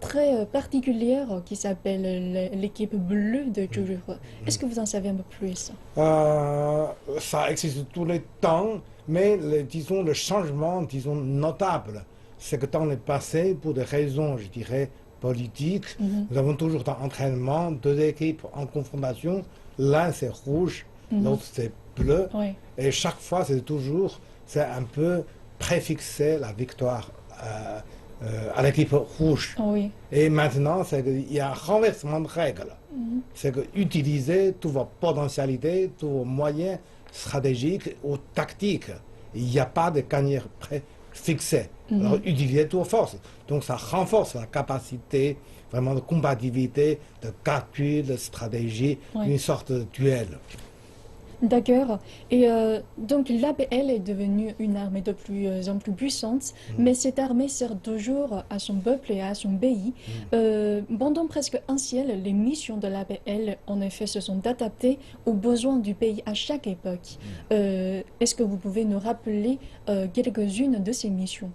très particulière qui s'appelle l'équipe bleue de Zhuzhou. Est-ce que vous en savez un peu plus? Ça existe tout le temps, mais disons, le changement, disons, notable, c'est que dans le passé, pour des raisons, je dirais, politique. Nous avons toujours dans l'entraînement 2 équipes en confrontation. L'un c'est rouge, l'autre c'est bleu. Oui. Et chaque fois c'est un peu préfixé la victoire à l'équipe rouge. Oui. Et maintenant, il y a un renversement de règles. C'est que utiliser toutes vos potentialités, tous vos moyens stratégiques ou tactiques. Il n'y a pas de gagnant préfixé. Alors, utiliser toutes vos forces. Donc, ça renforce la capacité vraiment de combativité, de calcul, de stratégie, une sorte de duel. D'accord. Et donc l'APL est devenue une armée de plus en plus puissante, mais cette armée sert toujours à son peuple et à son pays. Pendant presque un siècle, les missions de l'APL, en effet, se sont adaptées aux besoins du pays à chaque époque. Est-ce que vous pouvez nous rappeler quelques-unes de ces missions?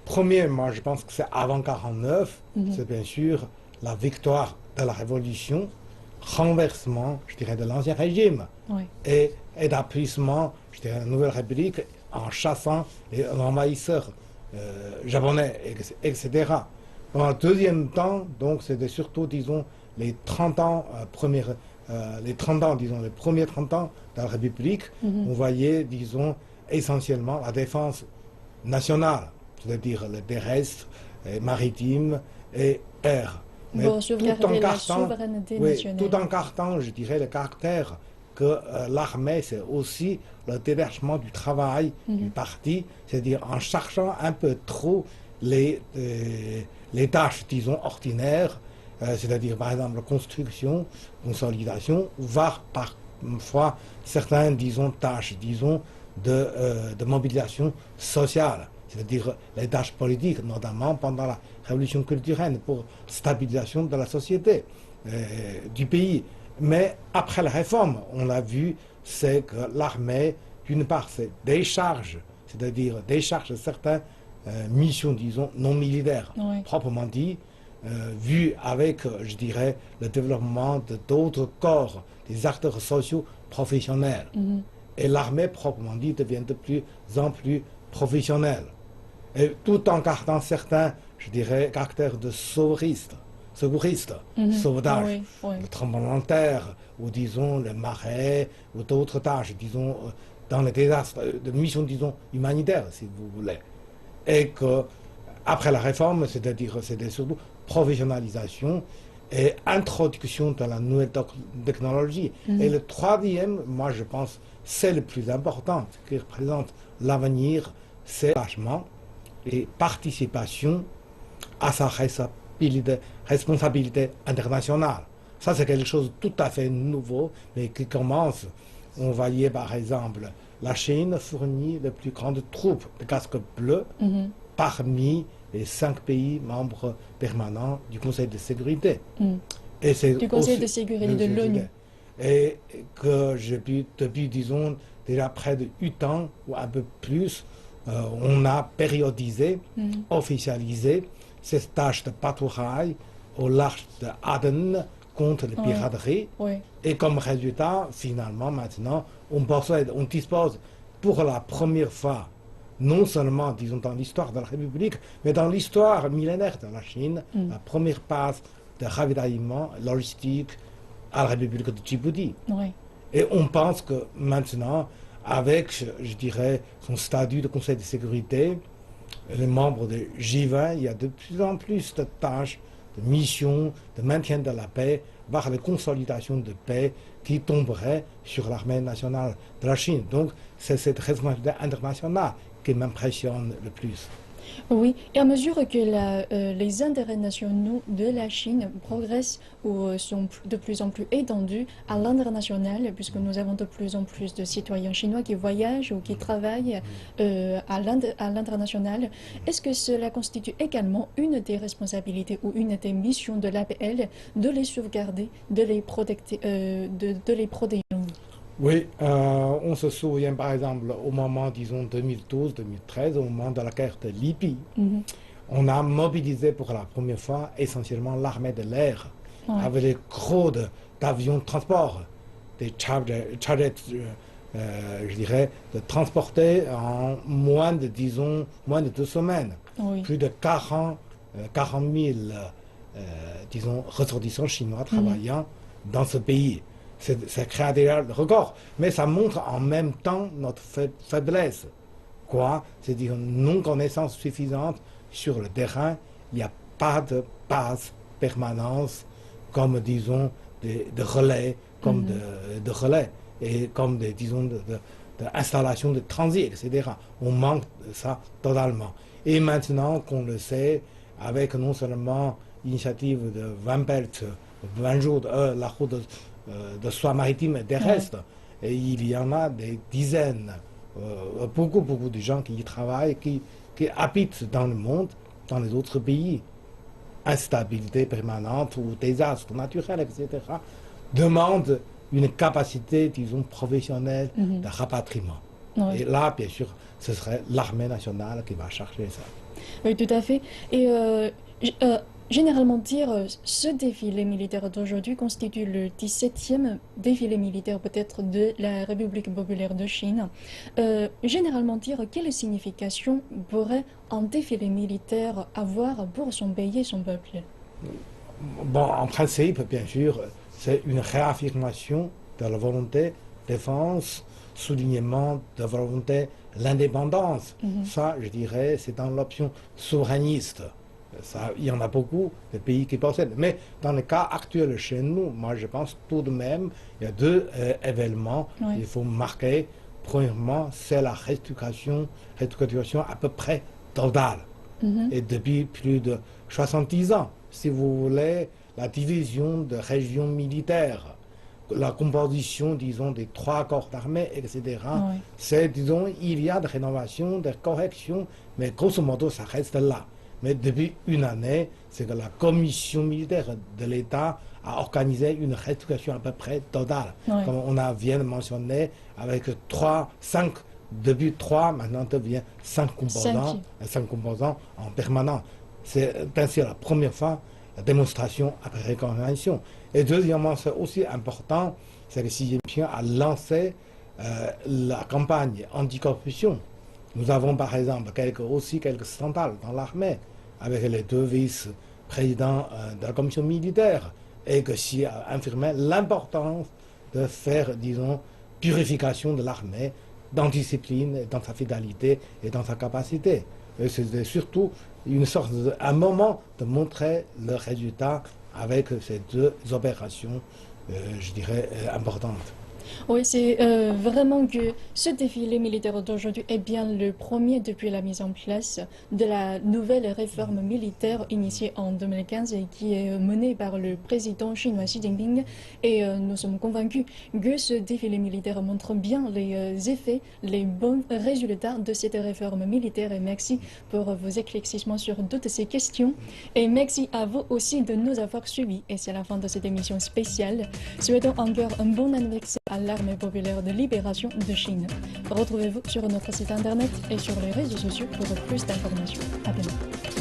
Premièrement, je pense que c'est avant 1949, c'est bien sûr la victoire de la Révolution, renversement, je dirais, de l'ancien régime, et établissement, je dirais, de la Nouvelle République en chassant les envahisseurs japonais, etc. En deuxième temps, donc, c'était surtout, disons, les 30 ans, les premiers 30 ans de la République, on voyait, disons, essentiellement la défense nationale, c'est-à-dire le terrestre, maritime et air. Mais tout en cartant, je dirais, le caractère que l'armée, c'est aussi le détachement du travail du parti, c'est-à-dire en cherchant un peu trop les tâches, disons, ordinaires, c'est-à-dire par exemple la construction, consolidation, voire parfois certaines, disons, tâches, disons, de mobilisation sociale, c'est-à-dire les tâches politiques, notamment pendant la révolution culturelle pour stabilisation de la société du pays. Mais après la réforme, on l'a vu, c'est que l'armée, d'une part, se décharge c'est-à-dire décharge certaines missions, disons, non militaires, Oui. proprement dit, vu avec, je dirais, le développement d'autres corps, des acteurs sociaux professionnels. Et l'armée, proprement dit, devient de plus en plus professionnelle. Et tout en gardant certains, je dirais, caractères de secouriste, sauvetage, Oui, oui. le tremblement de terre, ou disons les marais, ou d'autres tâches, disons, dans les désastres, de missions, disons, humanitaires, si vous voulez. Et que, après la réforme, c'est-à-dire, c'était surtout professionnalisation et introduction de la nouvelle technologie. Et le troisième, moi je pense, c'est le plus important, qui représente l'avenir, c'est l'engagement et participation à sa responsabilité internationale. Ça, c'est quelque chose de tout à fait nouveau, mais qui commence. On voyait par exemple, la Chine fournit les plus grandes troupes de casques bleus parmi les 5 pays membres permanents du Conseil de sécurité. Et c'est Du Conseil de aussi- sécurité de l'ONU. Et que depuis, disons, déjà près de 8 ans ou un peu plus, on a périodisé, officialisé ces tâches de patrouille au large de Aden contre les Ouais. pirateries. Oui. Et comme résultat, finalement, maintenant, on dispose pour la première fois, non seulement, disons, dans l'histoire de la République, mais dans l'histoire millénaire de la Chine, la première base de ravitaillement logistique à la République de Djibouti. Oui. Et on pense que maintenant, avec, je dirais, son statut de Conseil de sécurité, les membres de J20, il y a de plus en plus de tâches, de missions, de maintien de la paix, voire de consolidation de paix qui tomberaient sur l'armée nationale de la Chine. Donc, c'est cette responsabilité internationale qui m'impressionne le plus. Oui, et à mesure que les intérêts nationaux de la Chine progressent ou sont de plus en plus étendus à l'international, puisque nous avons de plus en plus de citoyens chinois qui voyagent ou qui travaillent à l'international, est-ce que cela constitue également une des responsabilités ou une des missions de l'APL de les sauvegarder, de les protéger, de les protéger? Oui, on se souvient par exemple au moment, disons, 2012-2013, au moment de la guerre de Libye, on a mobilisé pour la première fois essentiellement l'armée de l'air, avec des gros d'avions de transport, des chargers, je dirais, de transporter en moins de, disons, moins de 2 semaines, Oui. plus de 40 000, disons, ressortissants chinois travaillant dans ce pays. Ça crée déjà le record, mais ça montre en même temps notre faiblesse. Quoi? C'est-à-dire non-connaissance suffisante sur le terrain, il n'y a pas de base permanence comme, disons, de relais, comme de relais, et comme, disons, d'installation de transit, etc. On manque de ça totalement. Et maintenant qu'on le sait, avec non seulement l'initiative de 20 Belt, 20 jours de la route de soie maritime et terrestre, et il y en a des dizaines, beaucoup de gens qui y travaillent, qui habitent dans le monde, dans les autres pays. Instabilité permanente ou désastres naturels, etc., demandent une capacité, disons, professionnelle de rapatriement. Oui. Et là, bien sûr, ce serait l'armée nationale qui va chercher ça. Oui, tout à fait. Et généralement dire, ce défilé militaire d'aujourd'hui constitue le 17e défilé militaire peut-être de la République populaire de Chine. Généralement dire, quelle signification pourrait un défilé militaire avoir pour son pays et son peuple? Bon, en principe, bien sûr, c'est une réaffirmation de la volonté de défense, soulignement de la volonté de l'indépendance. Ça, je dirais, c'est dans l'option souverainiste. Ça, il y en a beaucoup de pays qui possèdent. Mais dans le cas actuel chez nous, moi je pense tout de même, il y a 2 événements qu'il faut marquer. Premièrement, c'est la restructuration à peu près totale. Et depuis plus de 70 ans, si vous voulez, la division de régions militaires, la composition, disons, des 3 corps d'armée, etc. C'est, disons, il y a des rénovations, des corrections, mais grosso modo, ça reste là. Mais depuis une année, c'est que la commission militaire de l'État a organisé une restructuration à peu près totale. Comme on vient de mentionner, avec 5 Depuis 3, maintenant devient 5 composants en permanence. C'est ainsi la première fois la démonstration après réconciliation. Et deuxièmement, c'est aussi important, c'est que Xi Jinping a lancé la campagne anticorruption. Nous avons par exemple quelques scandales dans l'armée, avec les 2 vice-présidents de la commission militaire, et que Xi a affirmé l'importance de faire, disons, purification de l'armée, dans discipline, dans sa fidélité et dans sa capacité. C'est surtout un moment de montrer le résultat avec ces 2 opérations, je dirais, importantes. Oui, c'est vraiment que ce défilé militaire d'aujourd'hui est bien le premier depuis la mise en place de la nouvelle réforme militaire initiée en 2015 et qui est menée par le président chinois Xi Jinping. Et nous sommes convaincus que ce défilé militaire montre bien les effets, les bons résultats de cette réforme militaire. Et merci pour vos éclaircissements sur toutes ces questions. Et merci à vous aussi de nous avoir suivis. Et c'est la fin de cette émission spéciale. Souhaitons encore un bon anniversaire à l'Armée populaire de libération de Chine. Retrouvez-vous sur notre site internet et sur les réseaux sociaux pour plus d'informations. À bientôt.